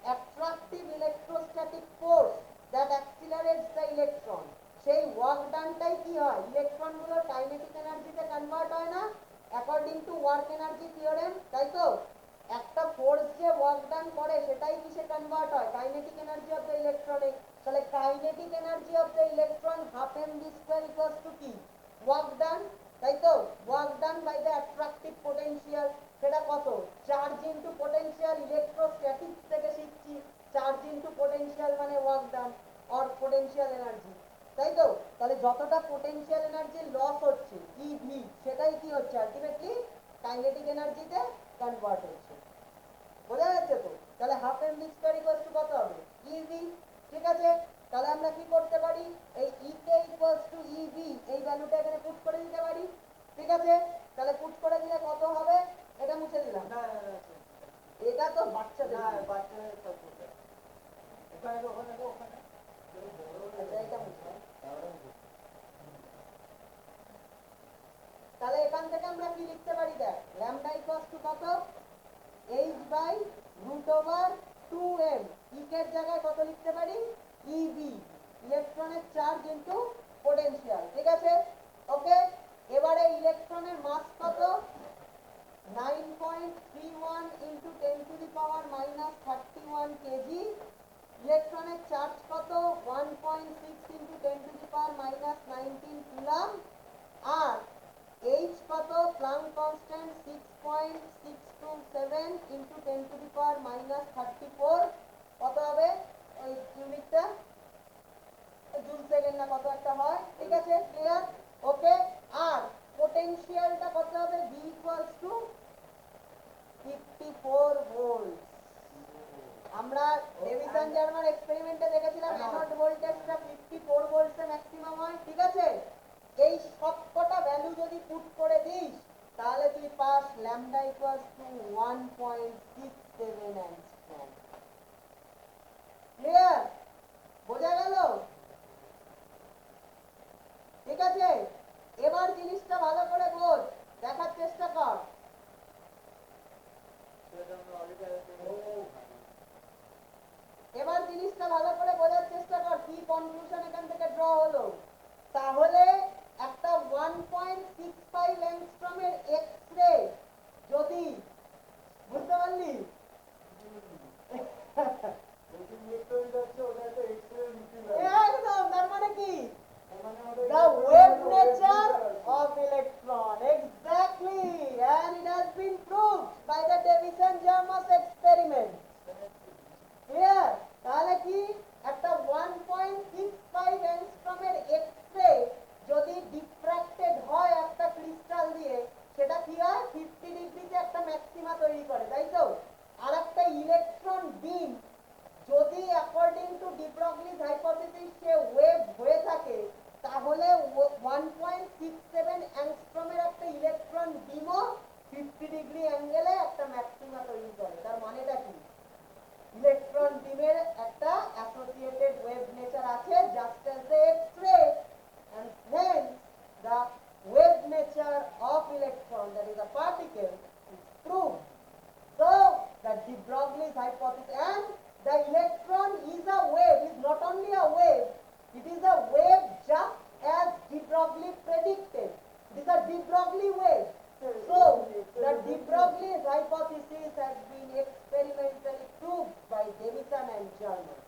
Speaker 1: attractive electrostatic force that accelerates the electron. সেই ওয়ার্ক ডানটাই কি হয়, ইলেকট্রন গুলো কাইনেটিক এনার্জিতে কনভার্ট হয় না according to work energy theorem, তাই তো, একটা ফোর্স যে ওয়ার্ক ডান করে সেটাই কিসে কনভার্ট হয়, কাইনেটিক এনার্জি অফ দ্য ইলেকট্রনে। তাহলে kinetic energy of the electron half m v square equals to কি, ওয়ার্ক ডান, তাই তো, work done by the attractive potential, সেটা কত, চার্জ ইনটু পোটেনশিয়াল, ইলেকট্রোস্ট্যাটিক্স থেকে শিখছি, চার্জ ইনটু পোটেনশিয়াল মানে work done or potential energy, তাই তো। তাহলে যতটা পোটেনশিয়াল এনার্জি লস হচ্ছে ইভি, সেটাই কি হচ্ছে আলটিমেটলি কাইনেটিক এনার্জিতে কনভার্ট হচ্ছে। বোঝা যাচ্ছে তো? তাহলে half m v square equals to কত হবে, ইভি। ঠিক আছে, তাহলে আমরা কি করতে পারি, এই ইকে ইকুয়ালস টু ইভি এই ভ্যালুটা এখানে পুট করে দিতে পারি। ঠিক আছে, তাহলে পুট করে দিলে কত হবে, এটা মুছে দিলাম, এটা তো বাচ্চাদের, ওখানে ওখানে ওখানে এটা মুছে। তাহলে এখান থেকে আমরা কি লিখতে পারি, দেখ ল্যামডা ইকুয়ালস টু কত, h/√2m, ইকের জায়গায় কত লিখতে পারি, ইভি, ইলেকট্রনের চার্জ ইনটু পোটেনশিয়াল। ঠিক আছে, ওকে। এবারে ইলেকট্রনের মাস কত, 9.31 into 10 to the power minus 31 kg। ইলেকট্রনের চার্জ কত 1.6 into 10 to the power minus 19 coulomb. আর H কত Planck constant 6.627 into 10 to the power minus 34 কত হবে ওই ইউনিটটা জুল সেকেন্ড না কত একটা হয়, ঠিক আছে ক্লিয়ার ওকে। আর পোটেনশিয়ালটা কত হবে V equals to 54 ভোল্ট। আমরা ডেভিসন জার্মান এক্সপেরিমেন্টে দেখেছিলাম অ্যানোড ভোল্টেজটা 54 ভোল্টসে ম্যাক্সিমাম হয়, ঠিক আছে। এই সবকটা ভ্যালু যদি পুট করে দিস তাহলে তুই pass lambda equals two 1.67 angstrom. Clear বোঝা গেল, ঠিক আছে। এবার জিনিসটা ভালো করে বোঝ, দেখার চেষ্টা কর। এবার জিনিসটা ভালো করে বোঝার চেষ্টা কর কি কনক্লুশন এখান থেকে ড্র হলো। তাহলে একটা 1.65 অ্যাংস্ট্রমের এক্স-রে যদি, বুঝতে পারলি একদম, তার মানে কি the wave nature of electron, exactly, and it has been proved by the Davison-Germes experiment, clear। তাহলে কি একটা 1.65 অ্যাংস্ট্রমের এক্স-রে যদি ডিফ্র্যাক্টেড হয় একটা ক্রিস্টাল দিয়ে, সেটা কি হয় 50 ডিগ্রিতে একটা ম্যাক্সিমা তৈরি করে, তাই তো। আর একটা ইলেকট্রন বিম যদি according to de Broglie's hypothesis সে ওয়েভ হয়ে থাকে, তাহলে 1.67 অ্যাংস্ট্রমের একটা ইলেকট্রন বিমও 50 ডিগ্রি অ্যাঙ্গেলে একটা ম্যাক্সিমা তৈরি করে। তার মানেটা কি ইলেকট্রন বিমের একটা অ্যাসোসিয়েটেড ওয়েভ নেচার আছে just as the X ray, and hence the wave nature of electron, that is a particle, is proved. So the de Broglie's hypothesis, and the electron is a wave, is not only a wave, it is a wave just as de Broglie predicted. It is a de Broglie wave. So the de Broglie's hypothesis has been experimentally proved by Davison and Germes.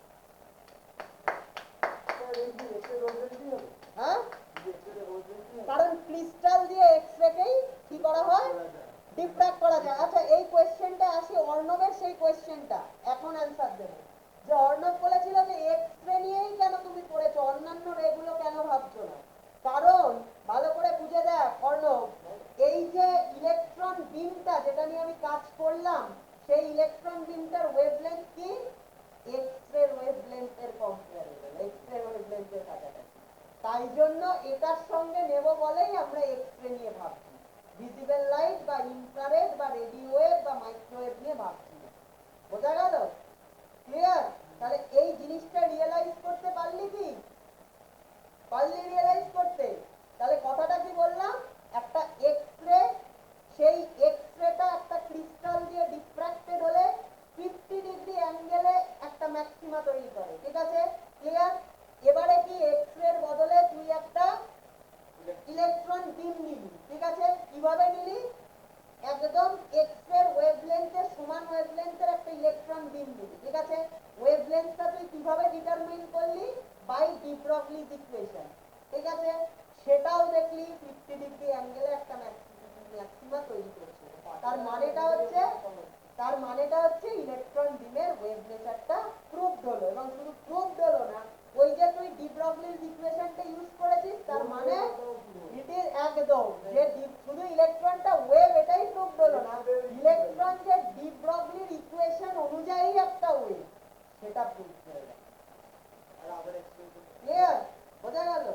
Speaker 1: হ্যাঁ, কারণ ক্রিস্টাল দিয়ে এক্স-রেকেই কি করা হয় ডিফ্র্যাক্ট করা যায়। আচ্ছা এই কোয়েশ্চেনটা আসি অর্ণবের, সেই কোয়েশ্চেনটা এখন অ্যান্সার দেবে। যে অর্ণব বলেছিল যে এক্স-রে নিয়েই কেন তুমি পড়েছো, অন্যান্য রেগুলো কেন ভাবছো না। কারণ ভালো করে বুঝে দেখ অর্ণব, এই যে ইলেকট্রন বিমটা যেটা নিয়ে আমি কাজ করলাম, সেই ইলেকট্রন বিমটার ওয়েভলেন্থ কি এক্স-রে ওয়েভলেন্থের কম্পারেবল, এক্স-রে ওয়েভলেন্থের কাছাকাছি। তাই জন্য এটার সঙ্গে নেব বলেই আমরা এক্স-রে নিয়ে ভাবছি, ভিজিবল লাইট বা ইনফ্রারেড বা রেডিও ওয়েভ বা মাইক্রোওয়েভ নিয়ে ভাবছি না। বোঝা গেল, ক্লিয়ার। তাহলে এই জিনিসটা রিয়েলাইজ করতে পারলি কি, পারলি রিয়েলাইজ করতে। তাহলে কথাটা কি বললাম, একটা এক্স-রে, সেই এক্স-রেটা একটা ক্রিস্টাল দিয়ে ডিফ্র্যাক্টেড হলে 50 ডিগ্রি অ্যাঙ্গেলে একটা ম্যাক্সিমা তৈরি করে, ঠিক আছে ক্লিয়ার। এবারে কি এক্স-রের বদলে তুই একটা ইলেকট্রন বিম নিলি, ঠিক আছে। কিভাবে নিলি, একদম এক্স-রে ওয়েভলেন্থের সমান ওয়েভলেন্থের একটা ইলেকট্রন বিম নিলি, ঠিক আছে। ওয়েভলেন্থটা তুই কিভাবে ডিটারমাইন করলি, বাই ডি ব্রগলিস ইকুয়েশন, ঠিক আছে। সেটাও দেখলি 50 ডিগ্রি অ্যাঙ্গেলে একটা ম্যাক্সিমা তৈরি করছে। তার মানেটা হচ্ছে ইলেকট্রন বিমের ওয়েভ নেচারটা প্রুভড হলো। এবং শুধু প্রুভড হলো না, ওই যে তুই ডি ব্রগলিস ইকুয়েশনটা ইউজ করেছিস, তার মানে ইট ইজ একদম যে শুধু ইলেকট্রনটা ওয়েভ এটাই প্রুভড হলো না, ইলেকট্রন যে ডি ব্রগলির ইকুয়েশন অনুযায়ী একটা ওয়েভ, সেটা প্রুভড হয়ে গেল। ক্লিয়ার বোঝা গেল।